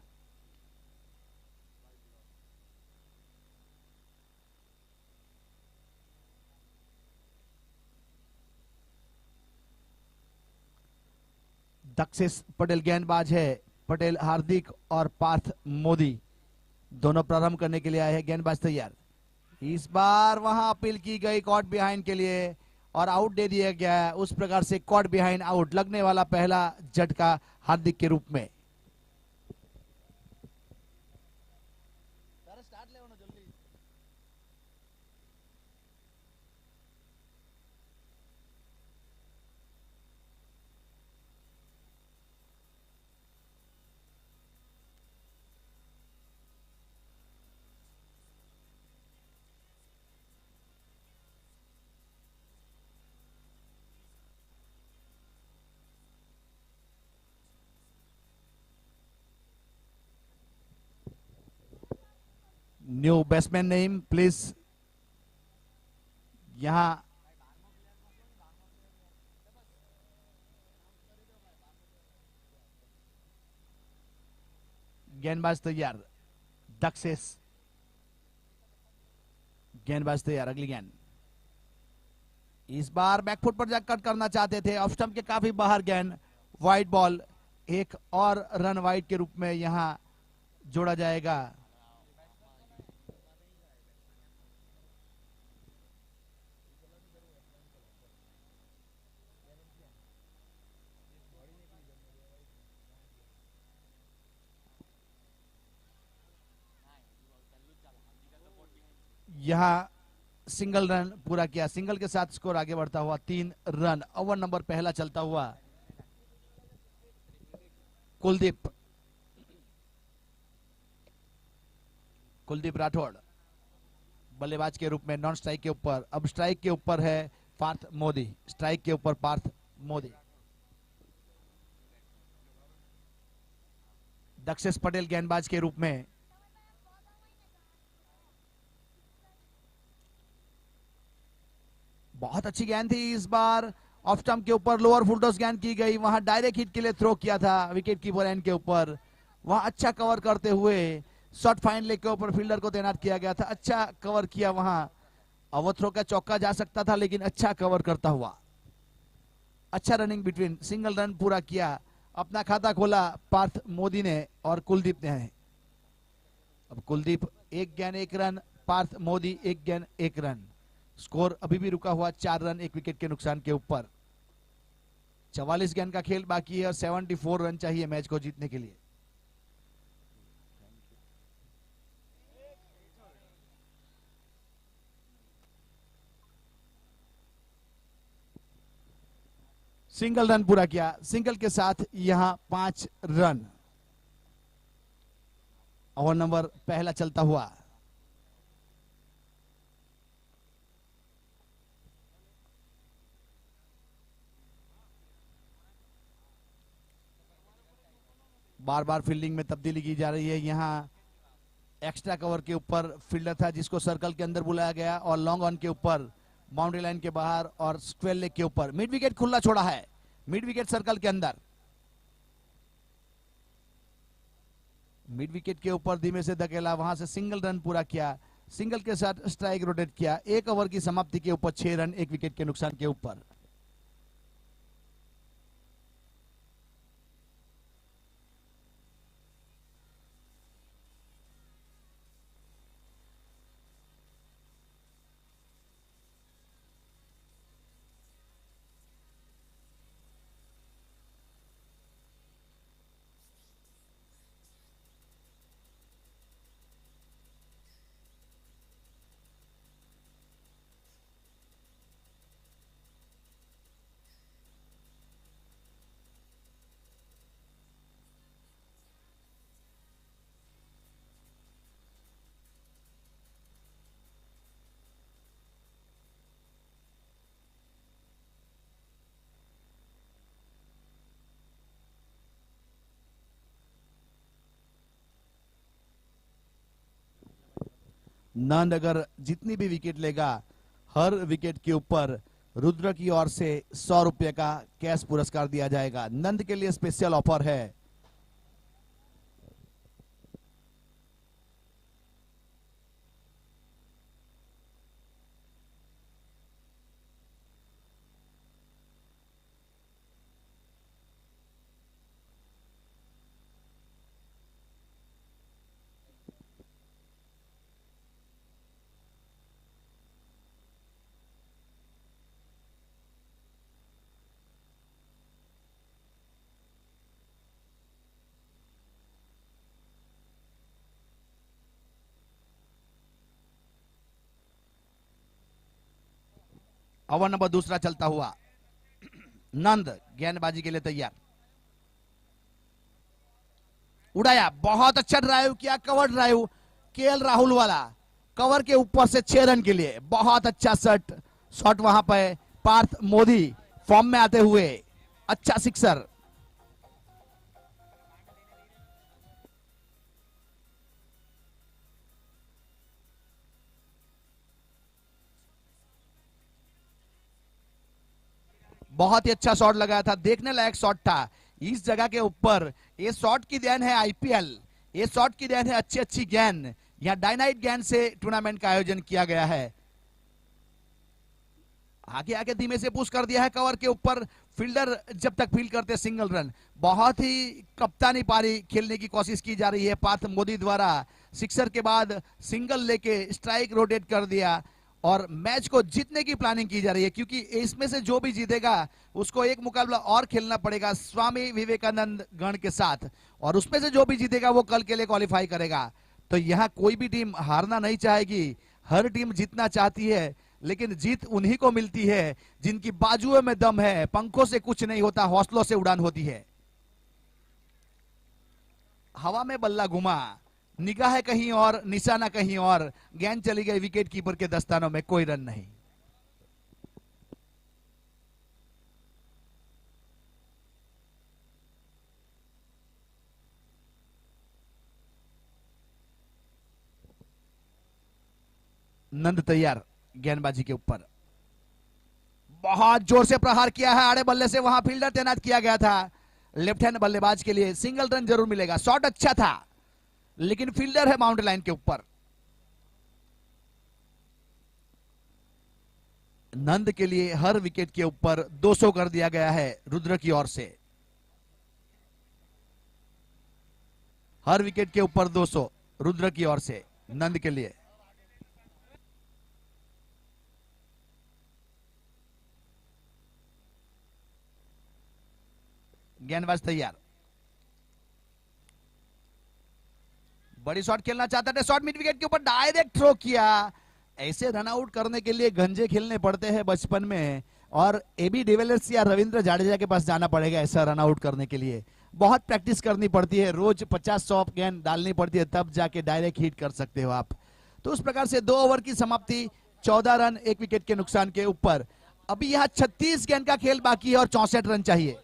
दक्षेश पटेल गेंदबाज है। पटेल हार्दिक और पार्थ मोदी दोनों प्रारंभ करने के लिए आए हैं। गेंदबाज तैयार। इस बार वहां अपील की गई कॉट बिहाइंड के लिए और आउट दे दिया गया। उस प्रकार से कॉट बिहाइंड आउट लगने वाला पहला झटका हार्दिक के रूप में। New batsman name please. यहां गेंदबाज तैयार, दक्षेश, गेंदबाज तैयार, अगली गेंद। इस बार बैकफुट पर जाकर कट करना चाहते थे, ऑफ स्टंप के काफी बाहर गेंद, वाइड बॉल, एक और रन वाइड के रूप में यहां जोड़ा जाएगा। यहां सिंगल रन पूरा किया, सिंगल के साथ स्कोर आगे बढ़ता हुआ 3 रन। ओवर नंबर पहला चलता हुआ कुलदीप, कुलदीप राठौड़ बल्लेबाज के रूप में नॉन स्ट्राइक के ऊपर, अब स्ट्राइक के ऊपर है पार्थ मोदी, स्ट्राइक के ऊपर पार्थ मोदी। दक्षेश पटेल गेंदबाज के रूप में, बहुत अच्छी गेंद थी इस बार, ऑफ स्टंप के ऊपर लोअर फुल टॉस गेंद की गई, वहां डायरेक्ट हिट के लिए थ्रो किया था विकेट कीपर एंड के ऊपर, वहां अच्छा कवर करते हुए शॉर्ट फाइन लेग के ऊपर फील्डर को तैनात किया गया था, अच्छा कवर किया, वहां ओवर थ्रो का चौका जा सकता था लेकिन अच्छा कवर करता हुआ, अच्छा रनिंग बिटवीन, सिंगल रन पूरा किया, अपना खाता खोला पार्थ मोदी ने और कुलदीप ने। अब कुलदीप 1 गेंद 1 रन, पार्थ मोदी 1 गेंद 1 रन, स्कोर अभी भी रुका हुआ 4 रन 1 विकेट के नुकसान के ऊपर। 44 गेंद का खेल बाकी है और 74 रन चाहिए मैच को जीतने के लिए। सिंगल रन पूरा किया, सिंगल के साथ यहां 5 रन। ओवर नंबर पहला चलता हुआ, बार बार फील्डिंग में तब्दीली की जा रही है। यहां एक्स्ट्रा कवर के ऊपर फील्डर था जिसको सर्कल के अंदर बुलाया गया और लॉन्ग ऑन के ऊपर, बाउंड्री लाइन के बाहर और स्क्वायर लेग के ऊपर, मिड विकेट खुला छोड़ा है, मिड विकेट सर्कल के अंदर, मिड विकेट के ऊपर धीमे से धकेला, वहां से सिंगल रन पूरा किया, सिंगल के साथ स्ट्राइक रोटेट किया, 1 ओवर की समाप्ति के ऊपर 6 रन 1 विकेट के नुकसान के ऊपर। नंद अगर जितनी भी विकेट लेगा, हर विकेट के ऊपर रुद्र की ओर से 100 रुपए का कैश पुरस्कार दिया जाएगा। नंद के लिए स्पेशल ऑफर है। ओवर नंबर दूसरा चलता हुआ, नंद गेंदबाजी के लिए तैयार, उड़ाया, बहुत अच्छा ड्राइव किया, कवर ड्राइव केएल राहुल वाला, कवर के ऊपर से 6 रन के लिए, बहुत अच्छा शॉट वहां पे पार्थ मोदी फॉर्म में आते हुए, अच्छा सिक्सर। बहुत ही अच्छा शॉट लगाया था, देखने लायक शॉट था। इस जगह के ऊपर, ये शॉट की देन है आईपीएल, ये शॉट की देन है, अच्छी अच्छी गेंद, यहाँ डायनाइट गेंद से टूर्नामेंट का आयोजन किया गया है। आगे आगे धीमे से पुश कर दिया है कवर के ऊपर, फील्डर जब तक फील्ड करते सिंगल रन। बहुत ही कप्तानी पारी खेलने की कोशिश की जा रही है पार्थ मोदी द्वारा। सिक्सर के बाद सिंगल लेके स्ट्राइक रोटेट कर दिया और मैच को जीतने की प्लानिंग की जा रही है, क्योंकि इसमें से जो भी जीतेगा उसको एक मुकाबला और खेलना पड़ेगा स्वामी विवेकानंद गण के साथ, और उसमें से जो भी जीतेगा वो कल के लिए क्वालिफाई करेगा। तो यहाँ कोई भी टीम हारना नहीं चाहेगी, हर टीम जीतना चाहती है, लेकिन जीत उन्हीं को मिलती है जिनकी बाजुओं में दम है। पंखों से कुछ नहीं होता, हौसलों से उड़ान होती है। हवा में बल्ला घुमा, निगाह कहीं और, निशाना कहीं और, गेंद चली गई विकेट कीपर के दस्तानों में, कोई रन नहीं। नंद तैयार गेंदबाजी के ऊपर, बहुत जोर से प्रहार किया है आड़े बल्ले से, वहां फील्डर तैनात किया गया था लेफ्ट हैंड बल्लेबाज के लिए। सिंगल रन जरूर मिलेगा, शॉट अच्छा था लेकिन फील्डर है बाउंड्री लाइन के ऊपर। नंद के लिए हर विकेट के ऊपर 200 कर दिया गया है रुद्र की ओर से, हर विकेट के ऊपर 200 रुद्र की ओर से नंद के लिए। गेंदबाज तैयार, बड़ी शॉट खेलना चाहता था, शॉट मिड विकेट के ऊपर डायरेक्ट थ्रो किया। ऐसे रन आउट करने के लिए गंजे खेलने पड़ते हैं बचपन में, और एबी डिविलियर्स या रविंद्र जाडेजा के पास जाना पड़ेगा ऐसा रन आउट करने के लिए। बहुत प्रैक्टिस करनी पड़ती है, रोज 50-100 गेंद डालनी पड़ती है, तब जाके डायरेक्ट हिट कर सकते हो आप। तो उस प्रकार से 2 ओवर की समाप्ति, 14 रन 1 विकेट के नुकसान के ऊपर। अभी यहाँ 36 गेंद का खेल बाकी है और 64 रन चाहिए।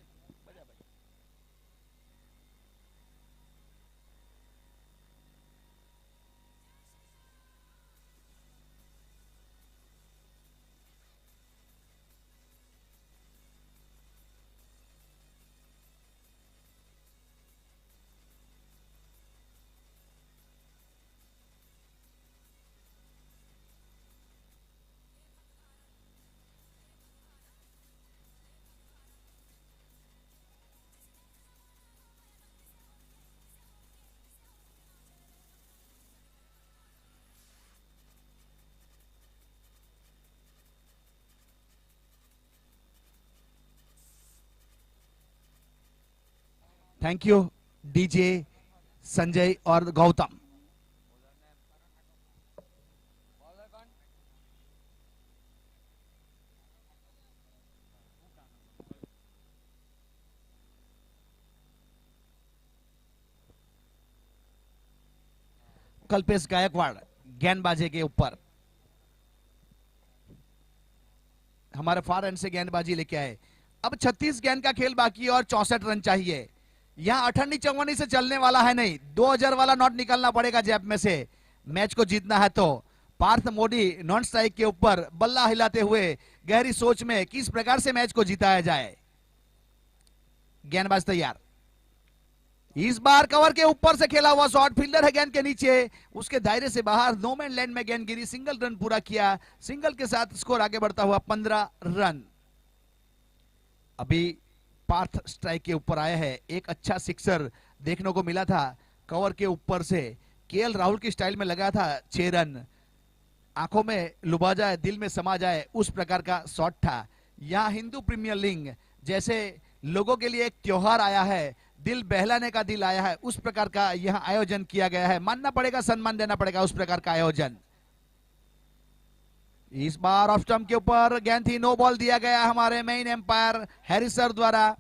थैंक यू डीजे संजय और गौतम। कल्पेश गायकवाड़ गेंदबाजी के ऊपर, हमारे फार एंड से गेंदबाजी लेके आए। अब 36 गेंद का खेल बाकी और 64 रन चाहिए। यहां अठन्नी चौवन्नी से चलने वाला है नहीं, 2000 वाला नोट निकलना पड़ेगा जेब में से मैच को जीतना है। तो पार्थ मोदी नॉन स्ट्राइक के ऊपर बल्ला हिलाते हुए गहरी सोच में किस प्रकार से मैच को जिताया जाए। गेंदबाज तैयार, इस बार कवर के ऊपर से खेला हुआ शॉट, फील्डर है गेंद के नीचे, उसके दायरे से बाहर, नो मैन लैंड में गेंद गिरी, सिंगल रन पूरा किया। सिंगल के साथ स्कोर आगे बढ़ता हुआ 15 रन। अभी पार्थ स्ट्राइक के ऊपर आया है, एक अच्छा सिक्सर देखने को मिला था कवर के ऊपर से, केएल राहुल की स्टाइल में लगा था 6 रन, आंखों में लुभा जाए दिल में समा जाए उस प्रकार का शॉट था। यहाँ हिंदू प्रीमियर लीग जैसे लोगों के लिए एक त्योहार आया है, दिल बहलाने का दिल आया है, उस प्रकार का यहाँ आयोजन किया गया है। मानना पड़ेगा, सम्मान देना पड़ेगा उस प्रकार का आयोजन। इस बार ऑफ स्टंप के ऊपर गेंद थी, नो बॉल दिया गया हमारे मेन एम्पायर हैरिस सर द्वारा।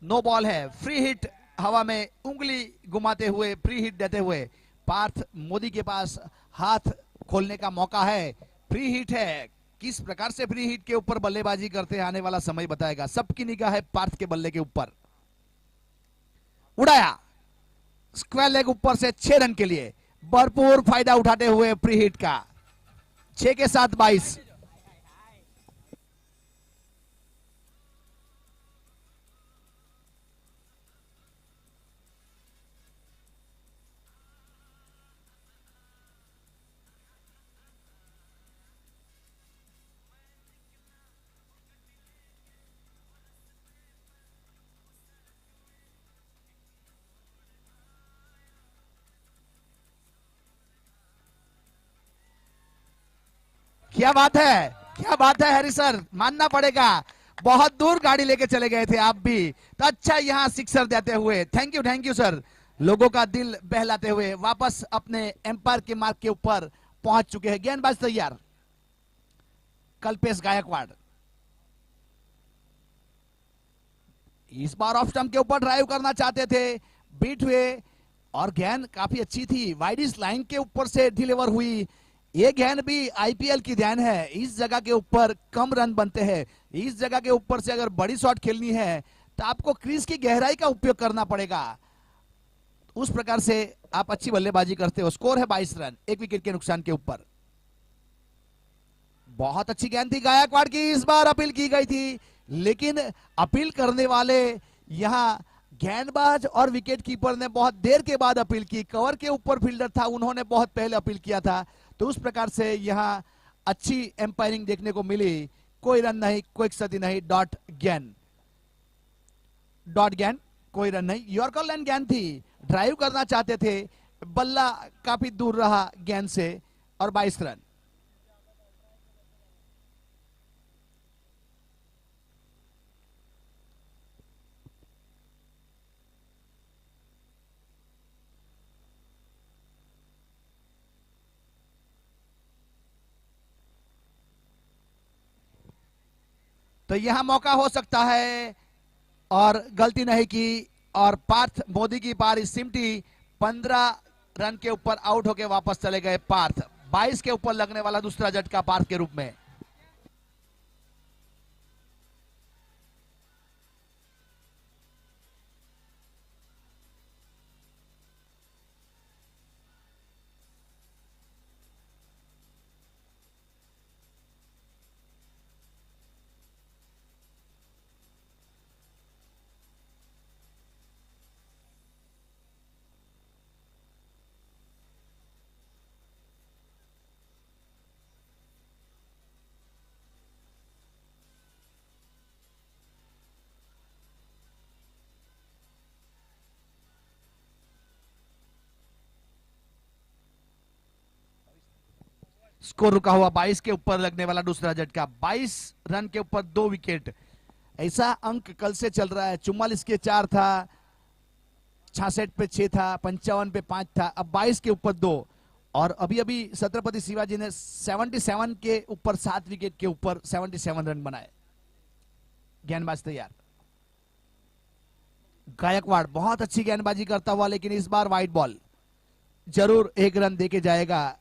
नो बॉल है, फ्री हिट, हवा में उंगली घुमाते हुए फ्री हिट देते हुए पार्थ मोदी के पास हाथ खोलने का मौका है। फ्री हिट है, किस प्रकार से फ्री हिट के ऊपर बल्लेबाजी करते हैं आने वाला समय बताएगा। सबकी निगाह है पार्थ के बल्ले के ऊपर। उड़ाया, स्क्वायर लेग ऊपर से 6 रन के लिए भरपूर फायदा उठाते हुए फ्री हिट का। 6 के साथ 22। क्या बात है, क्या बात है हैरी सर, मानना पड़ेगा, बहुत दूर गाड़ी लेके चले गए थे आप भी, तो अच्छा यहाँ सिक्सर देते हुए, थैंक यू सर, लोगों का दिल बहलाते हुए वापस अपने एम्पायर के मार्ग के ऊपर पहुंच चुके हैं। गेंदबाज तैयार, कल्पेश गायकवाड़ इस बार ऑफ स्टंप के ऊपर ड्राइव करना चाहते थे, बीट हुए और गेंद काफी अच्छी थी, वाइड इस लाइन के ऊपर से डिलीवर हुई। ये गेंद भी आईपीएल की गेंद है, इस जगह के ऊपर कम रन बनते हैं, इस जगह के ऊपर से अगर बड़ी शॉट खेलनी है तो आपको क्रीज की गहराई का उपयोग करना पड़ेगा, उस प्रकार से आप अच्छी बल्लेबाजी करते हो। स्कोर है 22 रन, 1 विकेट के नुकसान के ऊपर। बहुत अच्छी गेंद थी गायकवाड़ की, इस बार अपील की गई थी, लेकिन अपील करने वाले यहां गेंदबाज और विकेट कीपर ने बहुत देर के बाद अपील की, कवर के ऊपर फील्डर था, उन्होंने बहुत पहले अपील किया था, तो उस प्रकार से यहां अच्छी एम्पायरिंग देखने को मिली। कोई रन नहीं, कोई क्षति नहीं, डॉट गेंद, डॉट गेंद, कोई रन नहीं। यॉर्कर लाइन गेंद थी, ड्राइव करना चाहते थे, बल्ला काफी दूर रहा गेंद से और 22 रन। तो यहां मौका हो सकता है और गलती नहीं की और पार्थ मोदी की पारी सिमटी, 15 रन के ऊपर आउट होके वापस चले गए पार्थ। 22 के ऊपर लगने वाला दूसरा झटका पार्थ के रूप में। स्कोर रुका हुआ 22 के ऊपर लगने वाला दूसरा झटका, 22 रन के ऊपर 2 विकेट। ऐसा अंक कल से चल रहा है, 44 के 4 था, 66 पे 6 था, 55 पे 5 था, अब 22 के ऊपर 2। और अभी अभी छत्रपति शिवाजी ने 77 के ऊपर 7 विकेट के ऊपर 77 रन बनाए। गेंदबाज तैयार, गायकवाड़ बहुत अच्छी गेंदबाजी करता हुआ, लेकिन इस बार वाइड बॉल, जरूर 1 रन देके जाएगा।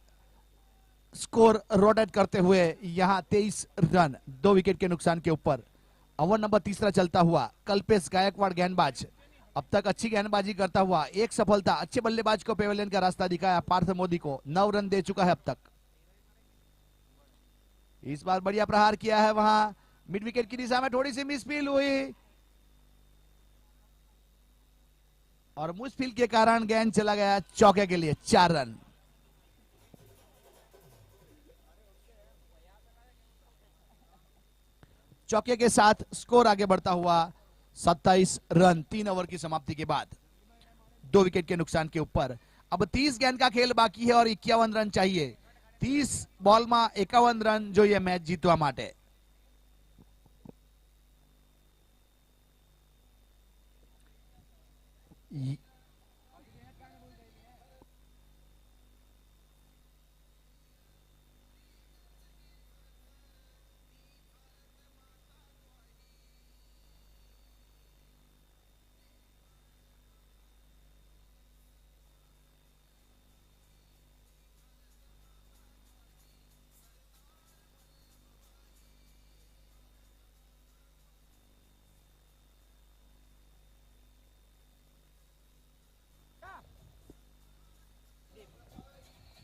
स्कोर रोटेट करते हुए यहां 23 रन 2 विकेट के नुकसान के ऊपर। ओवर नंबर तीसरा चलता हुआ, कल्पेश गायकवाड़ गेंदबाज अब तक अच्छी गेंदबाजी करता हुआ, एक सफलता, अच्छे बल्लेबाज को पेवेलियन का रास्ता दिखाया, पार्थ मोदी को 9 रन दे चुका है अब तक। इस बार बढ़िया प्रहार किया है, वहां मिड विकेट की दिशा में थोड़ी सी मिसफील हुई और मिसफील के कारण गेंद चला गया चौके के लिए, 4 रन। चौके के साथ स्कोर आगे बढ़ता हुआ 27 रन 3 ओवर की समाप्ति के बाद, 2 विकेट के नुकसान के ऊपर। अब 30 गेंद का खेल बाकी है और 51 रन चाहिए, 30 बॉल में 51 रन जो ये मैच जीतवा माटे।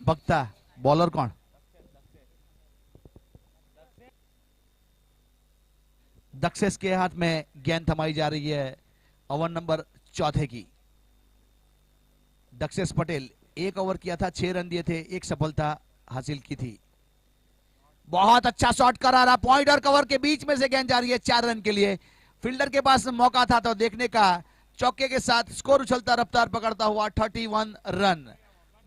बख्ता, बॉलर कौन? दक्षेश के हाथ में गेंद थमाई जा रही है, ओवर नंबर चौथे की। दक्षेश पटेल 1 ओवर किया था, 6 रन दिए थे, 1 सफलता हासिल की थी। बहुत अच्छा शॉट करा रहा, पॉइंट और कवर के बीच में से गेंद जा रही है 4 रन के लिए। फील्डर के पास मौका था तो देखने का, चौके के साथ स्कोर उछलता रफ्तार पकड़ता हुआ 31 रन।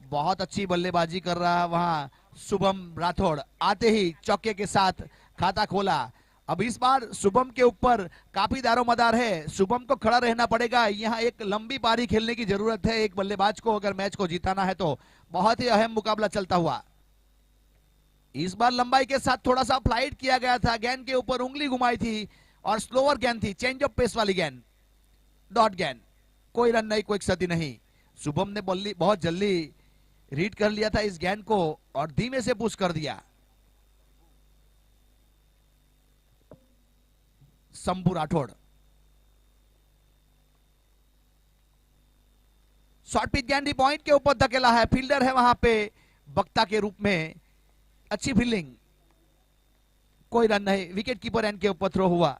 बहुत अच्छी बल्लेबाजी कर रहा है वहां शुभम राठौड़ आते ही चौके के साथ खाता खोला। अब इस बार शुभम के ऊपर काफी दारोमदार है, शुभम को खड़ा रहना पड़ेगा। यहाँ एक लंबी पारी खेलने की जरूरत है एक बल्लेबाज को, अगर मैच को जिताना है तो। बहुत ही अहम मुकाबला चलता हुआ। इस बार लंबाई के साथ थोड़ा सा फ्लाइट किया गया था, गेंद के ऊपर उंगली घुमाई थी और स्लोअर गेंद थी, चेंज ऑफ पेस वाली गेंद, डॉट गेंद। कोई रन नहीं, कोई क्षति नहीं। शुभम ने बल्ली बहुत जल्दी रीड कर लिया था इस गेंद को और धीमे से पुश कर दिया। शंभू राठौड़ शॉर्ट पिच गेंद पॉइंट के ऊपर धकेला है, फील्डर है वहां पे वक्ता के रूप में, अच्छी फील्डिंग, कोई रन नहीं। विकेट कीपर एंड के ऊपर थ्रो हुआ।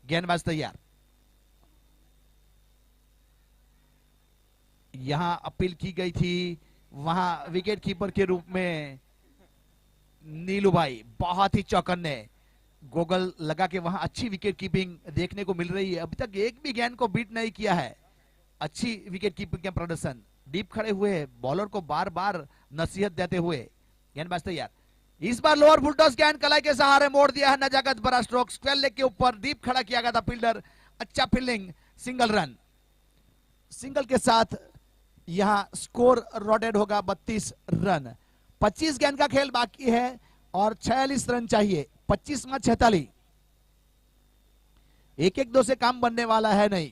गेंदबाज तैयार। यहां अपील की गई थी, वहां विकेट कीपर के रूप में नीलू भाई बहुत ही चौकन्ने, गोगल लगा के वहां अच्छी विकेट कीपिंग देखने को मिल रही है। अभी तक एक भी गेंद को बीट नहीं किया है, अच्छी विकेट कीपिंग का प्रदर्शन। डीप खड़े हुए बॉलर को बार बार नसीहत देते हुए। गेंदबाज तैयार। इस बार लोअर फुल टॉस गेंद कलाई के सहारे मोड़ दिया है, नजाकत बड़ा स्ट्रोक, स्क्वेयर लेग के ऊपर डीप खड़ा किया गया था फील्डर, अच्छा फील्डिंग, सिंगल रन। सिंगल के साथ यहां स्कोर रोटेट होगा 32 रन। 25 गेंद का खेल बाकी है और 46 रन चाहिए। 25 में 46, 1-1-2 से काम बनने वाला है नहीं,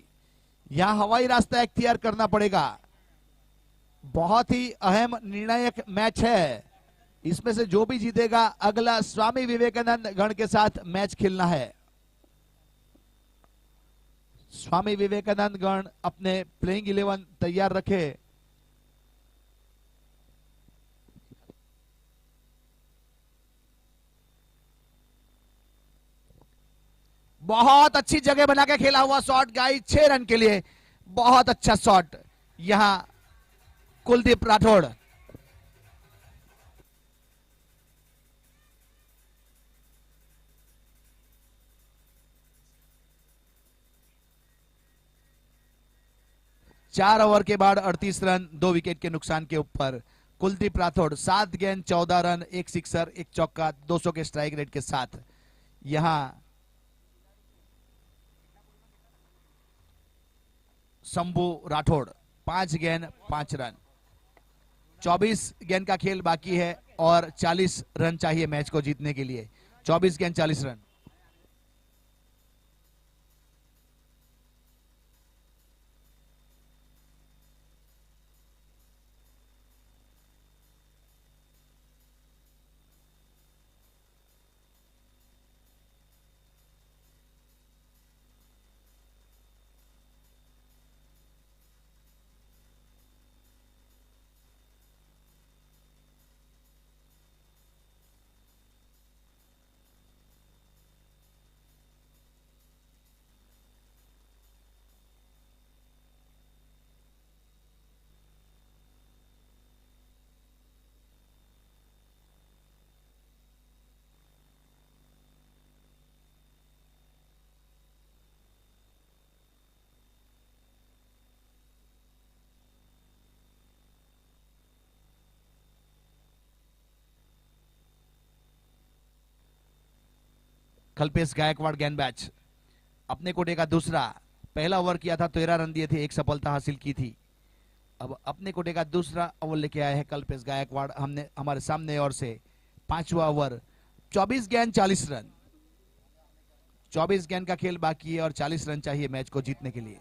यहां हवाई रास्ता इख्तियार करना पड़ेगा। बहुत ही अहम निर्णायक मैच है, इसमें से जो भी जीतेगा अगला स्वामी विवेकानंद गण के साथ मैच खेलना है। स्वामी विवेकानंद गण अपने प्लेइंग 11 तैयार रखे। बहुत अच्छी जगह बना के खेला हुआ शॉट गाइस, 6 रन के लिए, बहुत अच्छा शॉट। यहां कुलदीप राठौड़ चार ओवर के बाद 38 रन, 2 विकेट के नुकसान के ऊपर कुलदीप राठौड़ 7 गेंद 14 रन, 1 सिक्सर, 1 चौका, 200 के स्ट्राइक रेट के साथ। यहां शंभू राठौड़ 5 गेंद 5 रन। 24 गेंद का खेल बाकी है और 40 रन चाहिए मैच को जीतने के लिए। 24 गेंद 40 रन। कल्पेश गायकवाड़ गेंदबाज, अपने कोटे का दूसरा, पहला ओवर किया था 13 रन दिए थे, 1 सफलता हासिल की थी। अब अपने कोटे का दूसरा ओवर लेके आए हैं कल्पेश गायकवाड़ हमने हमारे सामने ओर से। 5वां ओवर, 24 गेंद 40 रन। 24 गेंद का खेल बाकी है और 40 रन चाहिए मैच को जीतने के लिए।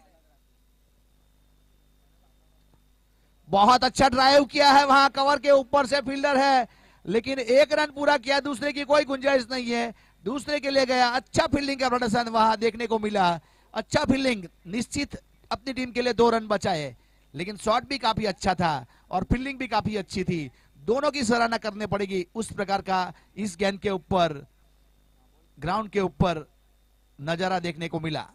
बहुत अच्छा ड्राइव किया है, वहां कवर के ऊपर से फील्डर है, लेकिन 1 रन पूरा किया, दूसरे की कोई गुंजाइश नहीं है, दूसरे के लिए गया। अच्छा फील्डिंग का प्रदर्शन वहां देखने को मिला, अच्छा फील्डिंग, निश्चित अपनी टीम के लिए 2 रन बचाए, लेकिन शॉट भी काफी अच्छा था और फील्डिंग भी काफी अच्छी थी। दोनों की सराहना करनी पड़ेगी, उस प्रकार का इस गेंद के ऊपर ग्राउंड के ऊपर नजारा देखने को मिला।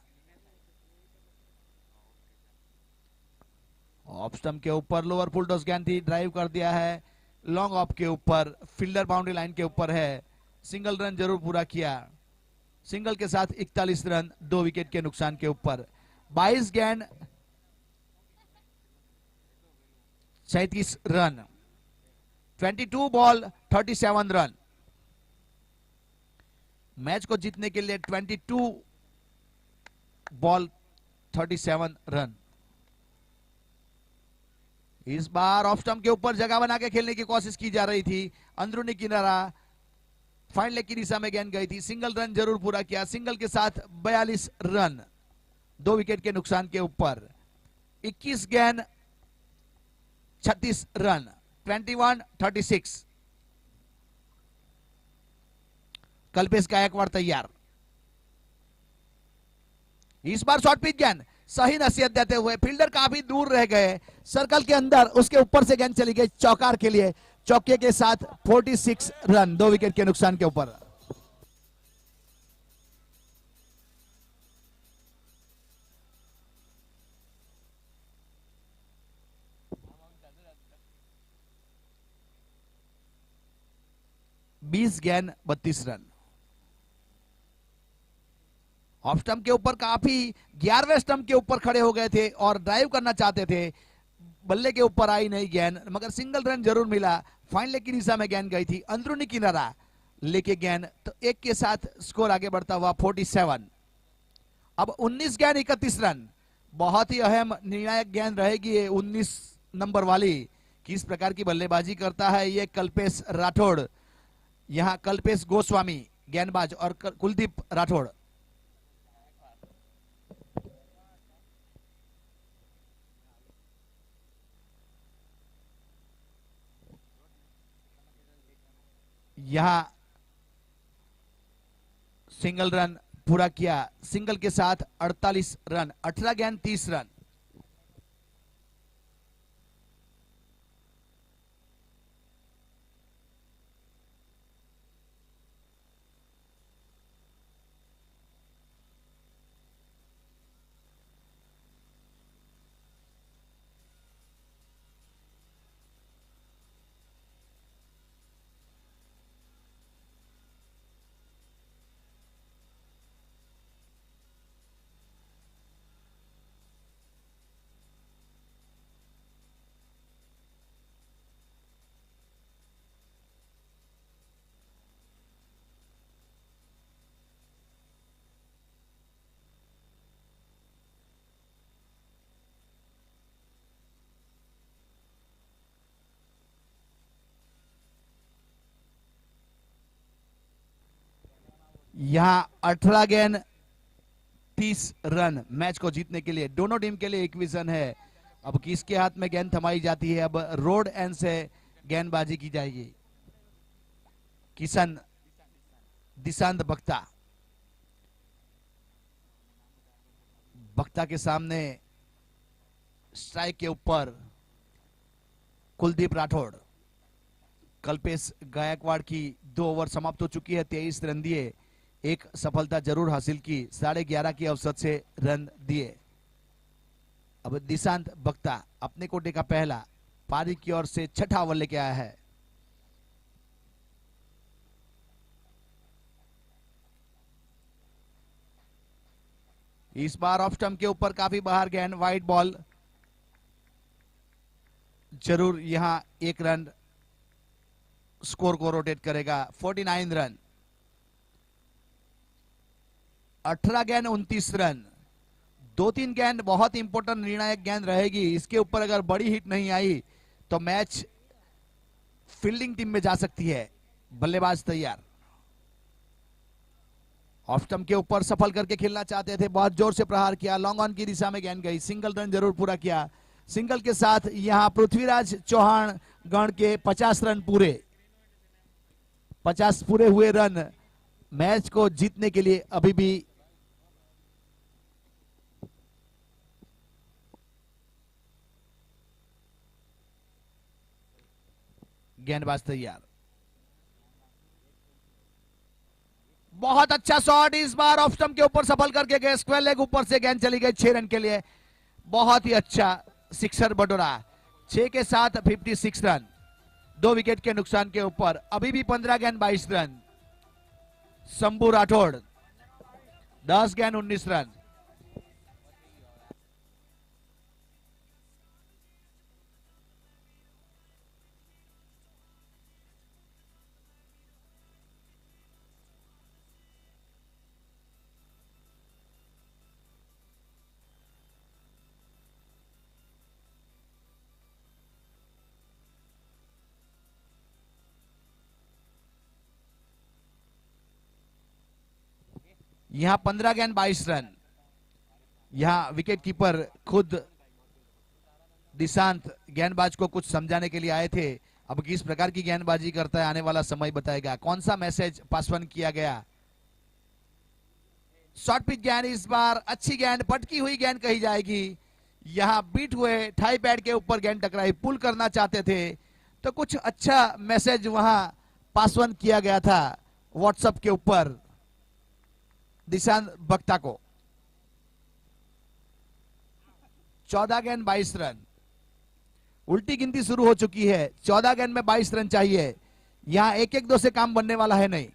ऑफ स्टंप के ऊपर लोअर फुल टॉस गेंद थी, ड्राइव कर दिया है, लॉन्ग ऑफ के ऊपर, फील्डर बाउंड्री लाइन के ऊपर है, सिंगल रन जरूर पूरा किया। सिंगल के साथ 41 रन 2 विकेट के नुकसान के ऊपर। 22 गेंद 37 रन। 22 ball 37 run. मैच को जीतने के लिए 22 बॉल 37 रन। इस बार ऑफ स्टंप के ऊपर जगह बना के खेलने की कोशिश की जा रही थी। अंदरूनी किनारा फाइन लेग की दिशा में गेंद गई थी। सिंगल रन जरूर पूरा किया। सिंगल के साथ 42 रन 2 विकेट के नुकसान के ऊपर। 21 गेंद 36 रन। 21-36। कल्पेश गायकवाड़ तैयार। इस बार शॉर्ट पिच गेंद सही नसीहत देते हुए फील्डर काफी दूर रह गए, सर्कल के अंदर उसके ऊपर से गेंद चली गई चौकार के लिए। चौके के साथ 46 रन 2 विकेट के नुकसान के ऊपर। बीस गेंद 32 रन। ऑफ स्टंप के ऊपर काफी 11वें स्टंप के ऊपर खड़े हो गए थे और ड्राइव करना चाहते थे। बल्ले के ऊपर आई नहीं गेंद, मगर सिंगल रन जरूर मिला। फाइन लेग की दिशा में गेंद गई थी, अंदरूनी किनारा लेके गेंद, तो एक के साथ स्कोर आगे बढ़ता हुआ 47। अब 19 गेंद 31 रन। बहुत ही अहम निर्णायक गेंद रहेगी ये 19 नंबर वाली। किस प्रकार की बल्लेबाजी करता है ये कल्पेश राठौड़। यहां कल्पेश गोस्वामी गेंदबाज और कुलदीप राठौड़। यहां सिंगल रन पूरा किया। सिंगल के साथ 48 रन। 18 गेंद 30 रन। यहां 18 गेंद 30 रन मैच को जीतने के लिए। दोनों टीम के लिए इक्विशन है। अब किसके हाथ में गेंद थमाई जाती है? अब रोड एंड से गेंदबाजी की जाएगी। किशन दिशांत बख्ता। बख्ता के सामने स्ट्राइक के ऊपर कुलदीप राठौड़। कल्पेश गायकवाड़ की 2 ओवर समाप्त हो चुकी है। 23 रन दिए, एक सफलता जरूर हासिल की। 11.5 की औसत से रन दिए। अब दिशांत बख्ता अपने कोटे का पहला, पारी की ओर से छठा ओवर लेके आया है। इस बार ऑफ स्टंप के ऊपर काफी बाहर गेंद, वाइड बॉल जरूर यहां 1 रन स्कोर को रोटेट करेगा। 49 रन। 18 गेंद 29 रन। 2-3 गेंद बहुत इंपॉर्टेंट निर्णायक गेंद रहेगी। इसके ऊपर अगर बड़ी हिट नहीं आई तो मैच फील्डिंग टीम में जा सकती है। बल्लेबाज तैयार। ऑफ स्टंप के ऊपर सफल करके खेलना चाहते थे, बहुत जोर से प्रहार किया, लॉन्ग ऑन की दिशा में गेंद गई। सिंगल रन जरूर पूरा किया। सिंगल के साथ यहां पृथ्वीराज चौहान गण के 50 रन पूरे। 50 पूरे हुए रन मैच को जीतने के लिए अभी भी गेंदबाज तैयार। बहुत अच्छा शॉट इस बार ऑफ स्टंप के ऊपर सफल करके गए। स्क्वायर लेग ऊपर से गेंद चली गई 6 रन के लिए। बहुत ही अच्छा सिक्सर बटोरा। 6 के साथ 56 रन 2 विकेट के नुकसान के ऊपर। अभी भी 15 गेंद 22 रन। शंभू राठौड़ 10 गेंद 19 रन। यहां 15 गेंद 22 रन। यहां विकेट कीपर खुद दिशांत गेंदबाज को कुछ समझाने के लिए आए थे। अब किस प्रकार की गेंदबाजी करता है आने वाला समय बताएगा। कौन सा मैसेज पास ऑन किया गया। शॉर्ट पिच गेंद, इस बार अच्छी गेंद, पटकी हुई गेंद कही जाएगी। यहां बीट हुए थाई पैड के ऊपर गेंद टकराई। पुल करना चाहते थे तो कुछ अच्छा मैसेज वहां पास ऑन किया गया था व्हाट्सएप के ऊपर दिशांत बख्ता को। 14 गेंद 22 रन। उल्टी गिनती शुरू हो चुकी है। 14 गेंद में 22 रन चाहिए। यहां 1-1-2 से काम बनने वाला है नहीं।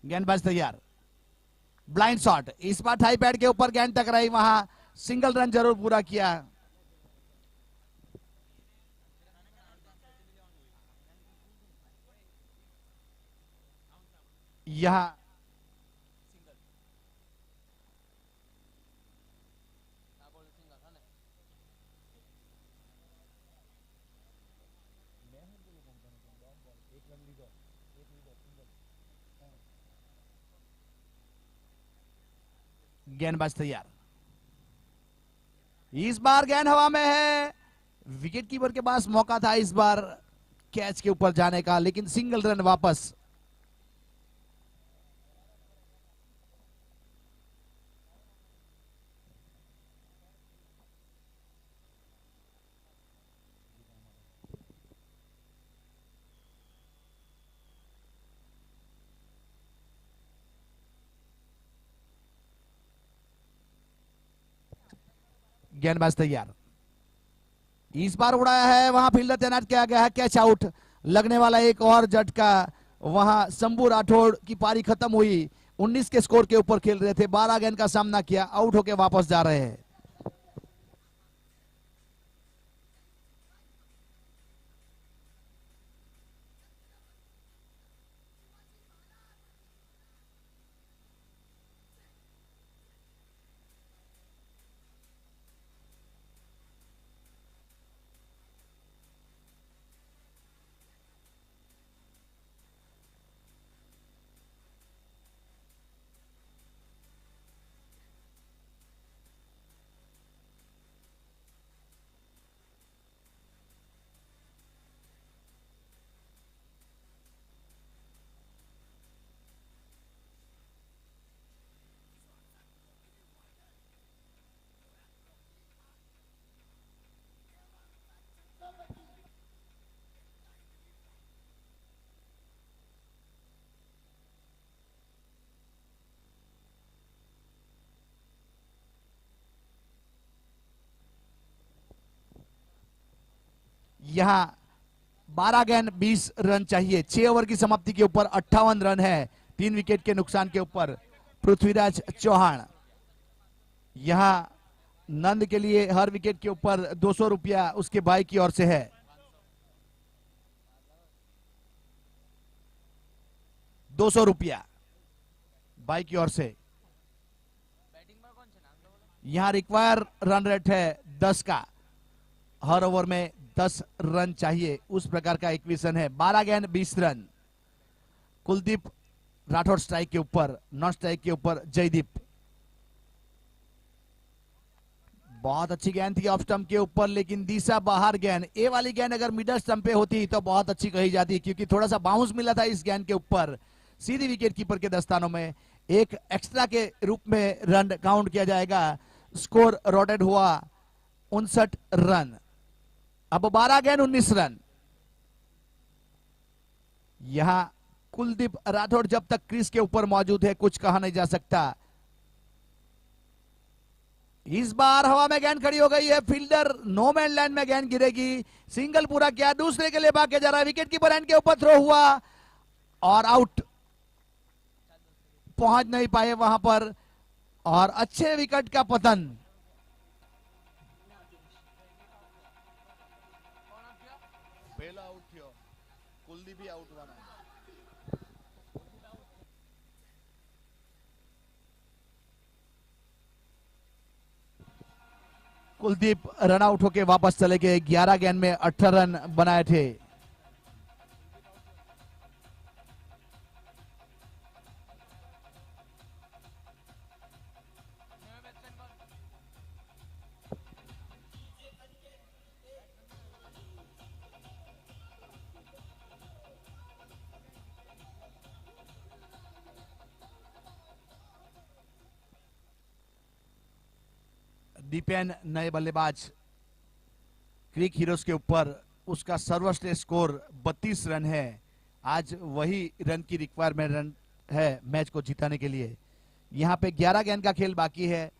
गेंदबाज तैयार। ब्लाइंड शॉट, इस बार थाई पैड के ऊपर गेंद टकराई। वहां सिंगल रन जरूर पूरा किया। यहां गेंदबाज तैयार। इस बार गेंद हवा में है। विकेट कीपर के पास मौका था इस बार कैच के ऊपर जाने का, लेकिन सिंगल रन वापस। गेंदबाज तैयार। इस बार उड़ाया है। वहां फील्डर तैनात किया गया है। कैच आउट लगने वाला एक और झटका। वहां शंभू राठौड़ की पारी खत्म हुई। 19 के स्कोर के ऊपर खेल रहे थे। 12 गेंद का सामना किया, आउट होके वापस जा रहे हैं। यहां 12 गेंद 20 रन चाहिए। 6 ओवर की समाप्ति के ऊपर 58 रन है। 3 विकेट के नुकसान के ऊपर पृथ्वीराज चौहान। यहां नंद के लिए हर विकेट के ऊपर 200 रुपया उसके भाई की ओर से है। 200 रुपया भाई की ओर से। यहां रिक्वायर रन रेट है 10 का। हर ओवर में 10 रन चाहिए, उस प्रकार का इक्वेशन है। 12 गेंद 20 रन। कुलदीप राठौड़ स्ट्राइक के ऊपर, नॉन स्ट्राइक के ऊपर जयदीप। बहुत अच्छी गेंद थी ऑफ स्टंप के ऊपर, लेकिन दिशा बाहर गेंद। ए वाली गेंद अगर मिडल स्टंप पे होती तो बहुत अच्छी कही जाती, क्योंकि थोड़ा सा बाउंस मिला था इस गेंद के ऊपर। सीधी विकेट कीपर के दस्तानों में एक एक्स्ट्रा के रूप में रन काउंट किया जाएगा। स्कोर रोटेट हुआ 59 रन। अब 12 गेंद 19 रन। यहां कुलदीप राठौड़ जब तक क्रीज के ऊपर मौजूद है कुछ कहा नहीं जा सकता। इस बार हवा में गेंद खड़ी हो गई है, फील्डर नो मैन लैंड में गेंद गिरेगी। सिंगल पूरा किया, दूसरे के लिए भागे जा रहा है, विकेट कीपर हैंड के ऊपर थ्रो हुआ और आउट। पहुंच नहीं पाए वहां पर और अच्छे विकेट का पतन। પહેલા આઉટ થયો, કુલદીપ भी આઉટ વાળા। कुलदीप रन आउट होके वापस चले गए। 11 गेंद में 18 रन बनाए थे। दीपेन नए बल्लेबाज क्रिक हीरोज के ऊपर, उसका सर्वश्रेष्ठ स्कोर 32 रन है। आज वही रन की रिक्वायरमेंट रन है मैच को जिताने के लिए। यहां पे 11 गेंद का खेल बाकी है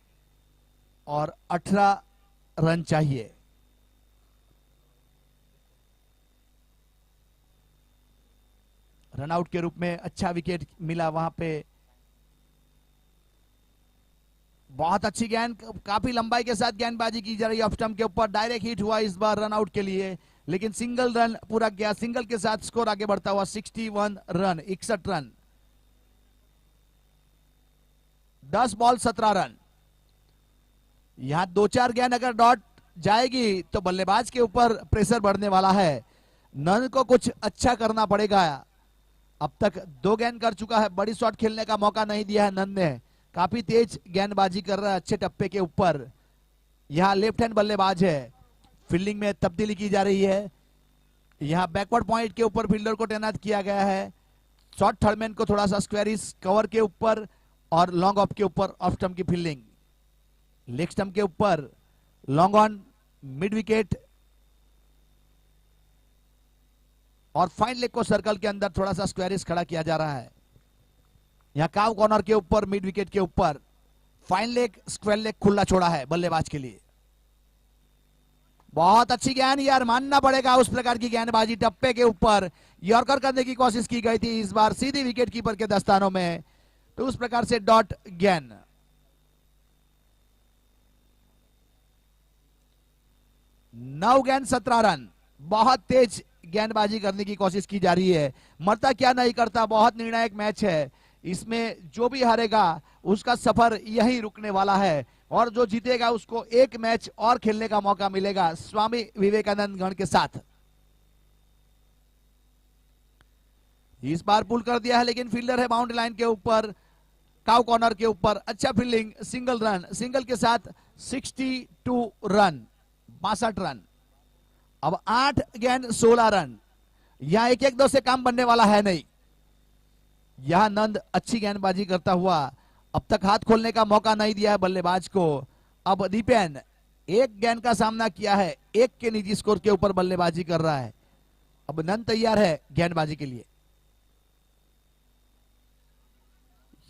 और 18 रन चाहिए। रनआउट के रूप में अच्छा विकेट मिला वहां पे। बहुत अच्छी गेंद, काफी लंबाई के साथ गेंदबाजी की जा रही है ऑफ स्टंप के ऊपर। डायरेक्ट हिट हुआ इस बार रनआउट के लिए, लेकिन सिंगल रन पूरा किया। सिंगल के साथ स्कोर आगे बढ़ता हुआ 61 रन, 61 रन। 10 ball 17 run. यहां 2-4 गेंद अगर डॉट जाएगी तो बल्लेबाज के ऊपर प्रेशर बढ़ने वाला है। नन को कुछ अच्छा करना पड़ेगा। अब तक 2 गेंद कर चुका है, बड़ी शॉट खेलने का मौका नहीं दिया है नन ने। काफी तेज गेंदबाजी कर रहा है अच्छे टप्पे के ऊपर। यहां लेफ्ट हैंड बल्लेबाज है। फील्डिंग में तब्दीली की जा रही है। यहां बैकवर्ड पॉइंट के ऊपर फील्डर को तैनात किया गया है। शॉर्ट थर्डमैन को थोड़ा सा स्क्वेरिश कवर के ऊपर और लॉन्ग ऑफ के ऊपर ऑफ स्टंप की फील्डिंग। लेग स्टंप के ऊपर लॉन्ग ऑन, मिड विकेट और फाइन लेग को सर्कल के अंदर थोड़ा सा स्क्वेरिश खड़ा किया जा रहा है। यहां काव कॉर्नर के ऊपर, मिड विकेट के ऊपर फाइन लेग, स्क्वेयर लेग खुला छोड़ा है बल्लेबाज के लिए। बहुत अच्छी गेंद यार, मानना पड़ेगा उस प्रकार की गेंदबाजी। टप्पे के ऊपर यॉर्कर करने की कोशिश की गई थी, इस बार सीधी विकेट कीपर के दस्तानों में, तो उस प्रकार से डॉट गेंद। नौ गेंद 17 रन। बहुत तेज गेंदबाजी करने की कोशिश की जा रही है। मरता क्या नहीं करता, बहुत निर्णायक मैच है। इसमें जो भी हारेगा उसका सफर यहीं रुकने वाला है और जो जीतेगा उसको एक मैच और खेलने का मौका मिलेगा स्वामी विवेकानंद गण के साथ। इस बार पुल कर दिया है, लेकिन फील्डर है बाउंड्री लाइन के ऊपर, काउ कॉर्नर के ऊपर। अच्छा फील्डिंग, सिंगल रन। सिंगल के साथ 62 रन, 62 रन। अब 8 गेंद 16 रन। यहां 1-1-2 से काम बनने वाला है नहीं। यहां नंद अच्छी गेंदबाजी करता हुआ अब तक हाथ खोलने का मौका नहीं दिया है बल्लेबाज को। अब दीपेन एक गेंद का सामना किया है, एक के निजी स्कोर के ऊपर बल्लेबाजी कर रहा है। अब नंद तैयार है गेंदबाजी के लिए।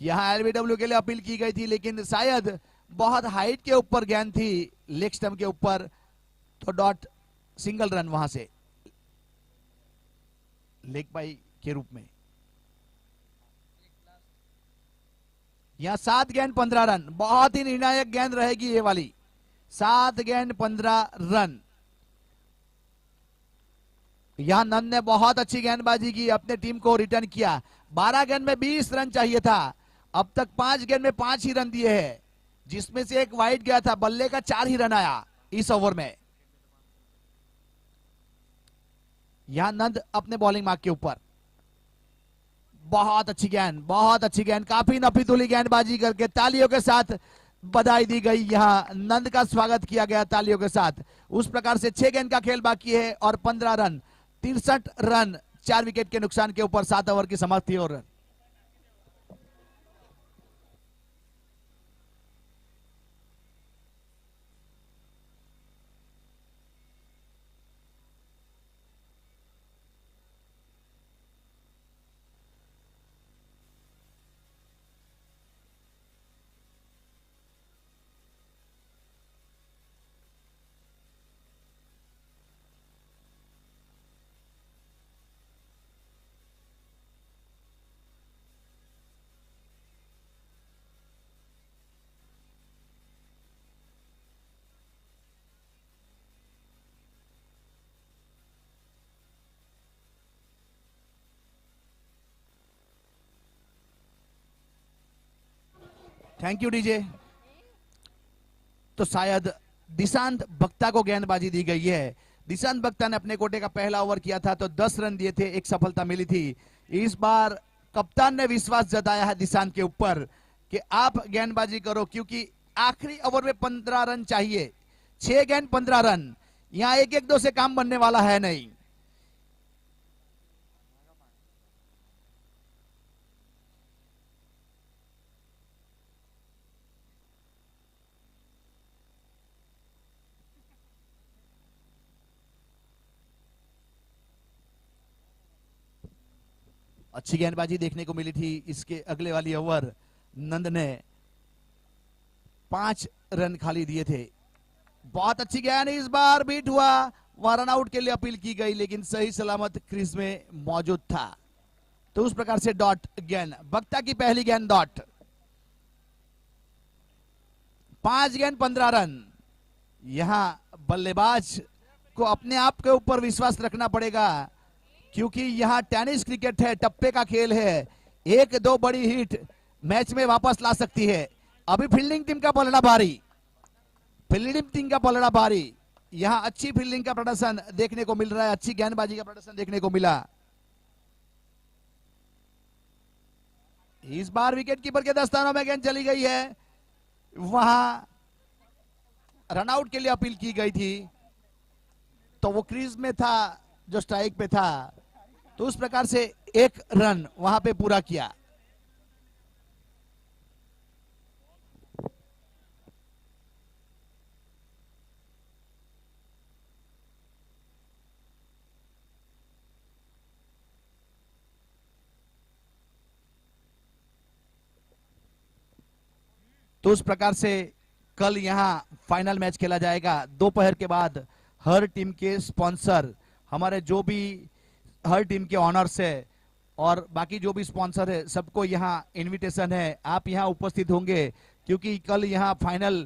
यहां एलबीडब्ल्यू के लिए अपील की गई थी, लेकिन शायद बहुत हाइट के ऊपर गेंद थी लेग स्टंप के ऊपर, तो डॉट, सिंगल रन वहां से लेग बाई के रूप में। यहां 7 गेंद 15 रन। बहुत ही निर्णायक गेंद रहेगी ये वाली। 7 गेंद 15 रन। यहां नंद ने बहुत अच्छी गेंदबाजी की, अपने टीम को रिटर्न किया। 12 गेंद में 20 रन चाहिए था, अब तक 5 गेंद में 5 ही रन दिए हैं, जिसमें से एक वाइड गया था। बल्ले का 4 ही रन आया इस ओवर में। यहां नंद अपने बॉलिंग मार्क के ऊपर। बहुत अच्छी गेंद, बहुत अच्छी गेंद, काफी नफीतुली गेंदबाजी करके तालियों के साथ बधाई दी गई। यहां नंद का स्वागत किया गया तालियों के साथ। उस प्रकार से 6 गेंद का खेल बाकी है और 15 रन, 63 रन, 4 विकेट के नुकसान के ऊपर 7 ओवर की समाप्ति। और थैंक यू डीजे। तो शायद दिशांत बख्ता को गेंदबाजी दी गई है। दिशांत बख्ता ने अपने कोटे का पहला ओवर किया था तो 10 रन दिए थे, एक सफलता मिली थी। इस बार कप्तान ने विश्वास जताया है दिशांत के ऊपर कि आप गेंदबाजी करो, क्योंकि आखिरी ओवर में 15 रन चाहिए। 6 गेंद 15 रन, यहां 1-1-2 से काम बनने वाला है नहीं। अच्छी गेंदबाजी देखने को मिली थी। इसके अगले वाली ओवर नंद ने 5 रन खाली दिए थे। बहुत अच्छी गेंद, इस बार बीट हुआ, वहां रन आउट के लिए अपील की गई लेकिन सही सलामत क्रीज में मौजूद था। तो उस प्रकार से डॉट गेंद, बख्ता की पहली गेंद डॉट। 5 गेंद 15 रन। यहां बल्लेबाज को अपने आप के ऊपर विश्वास रखना पड़ेगा, क्योंकि यहां टेनिस क्रिकेट है, टप्पे का खेल है। 1-2 बड़ी हिट मैच में वापस ला सकती है। अभी फील्डिंग टीम का पलड़ा भारी, फील्डिंग टीम का पलड़ा भारी। यहां अच्छी फील्डिंग का प्रदर्शन देखने को मिल रहा है, अच्छी गेंदबाजी का प्रदर्शन देखने को मिला। इस बार विकेट कीपर के दस्तानों में गेंद चली गई है, वहां रनआउट के लिए अपील की गई थी तो वो क्रीज में था जो स्ट्राइक पे था, तो उस प्रकार से 1 रन वहां पे पूरा किया। तो उस प्रकार से कल यहां फाइनल मैच खेला जाएगा। दोपहर के बाद हर टीम के स्पॉन्सर, हमारे जो भी हर टीम के ऑनर्स है और बाकी जो भी स्पॉन्सर है, सबको यहां इनविटेशन है, आप यहां उपस्थित होंगे, क्योंकि कल यहां फाइनल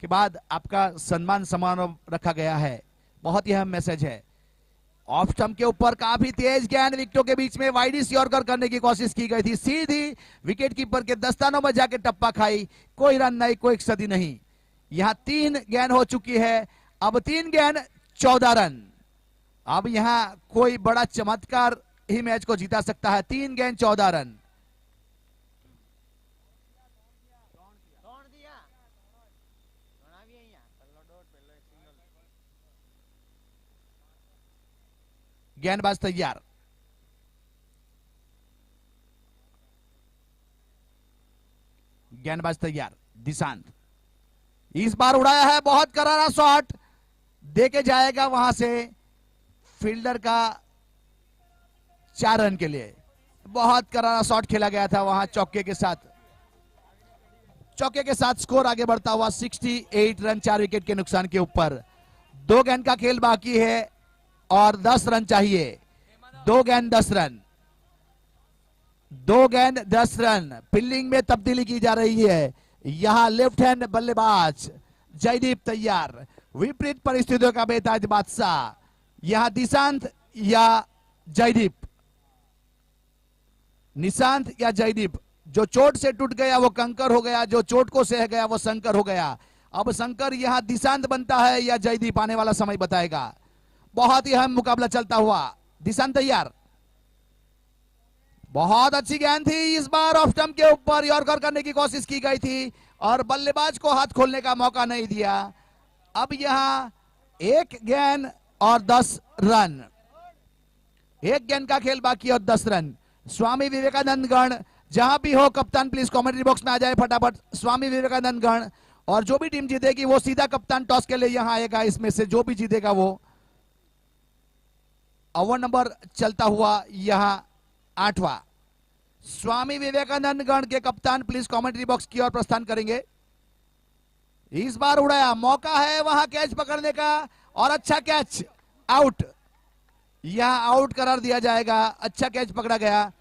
के बाद आपका सम्मान समारोह रखा गया है। बहुत ही अहम मैसेज है। ऑफ स्टंप के ऊपर काफी तेज गेंद, विकेटों के बीच में वाइड यॉर्कर करने की कोशिश की गई थी, सीधी विकेट कीपर के दस्तानों में जाके टप्पा खाई। कोई रन नहीं, कोई क्षति नहीं। यहां 3 गेंद हो चुकी है, अब 3 गेंद 14 रन। अब यहां कोई बड़ा चमत्कार ही मैच को जीता सकता है। 3 गेंद 14 रन। गेंदबाज तैयार, गेंदबाज तैयार। दिशांत इस बार उड़ाया है, बहुत करारा शॉट देके जाएगा वहां से फील्डर का 4 रन के लिए। बहुत करारा शॉट खेला गया था वहां चौके के साथ। चौके के साथ स्कोर आगे बढ़ता हुआ 68 रन 4 विकेट के नुकसान के ऊपर। 2 गेंद का खेल बाकी है और 10 रन चाहिए। 2 गेंद 10 रन, 2 गेंद 10 रन। फील्डिंग में तब्दीली की जा रही है। यहां लेफ्ट हैंड बल्लेबाज जयदीप तैयार। विपरीत परिस्थितियों का बेताज बादशाह, यहां दिशांत या जयदीप, निशांत या जयदीप। जो चोट से टूट गया वो कंकर हो गया, जो चोट को सह गया वो शंकर हो गया। अब शंकर यहां दिशांत बनता है या जयदीप, आने वाला समय बताएगा। बहुत ही अहम मुकाबला चलता हुआ। दिशांत तैयार, बहुत अच्छी गेंद थी, इस बार ऑफ स्टंप के ऊपर यॉर्कर करने की कोशिश की गई थी और बल्लेबाज को हाथ खोलने का मौका नहीं दिया। अब यहां 1 गेंद और 10 रन, 1 गेंद का खेल बाकी और 10 रन। स्वामी विवेकानंद गण जहां भी हो, कप्तान प्लीज कमेंट्री बॉक्स में आ जाए फटाफट। स्वामी विवेकानंद गण, और जो भी टीम जीतेगी वो सीधा कप्तान टॉस के लिए यहां आएगा। इसमें से जो भी जीतेगा वो ओवर नंबर चलता हुआ यहां 8वां। स्वामी विवेकानंद गण के कप्तान प्लीज कमेंट्री बॉक्स की ओर प्रस्थान करेंगे। इस बार उड़ाया, मौका है वहां कैच पकड़ने का और अच्छा कैच, आउट। यहां आउट करार दिया जाएगा। अच्छा कैच पकड़ा गया।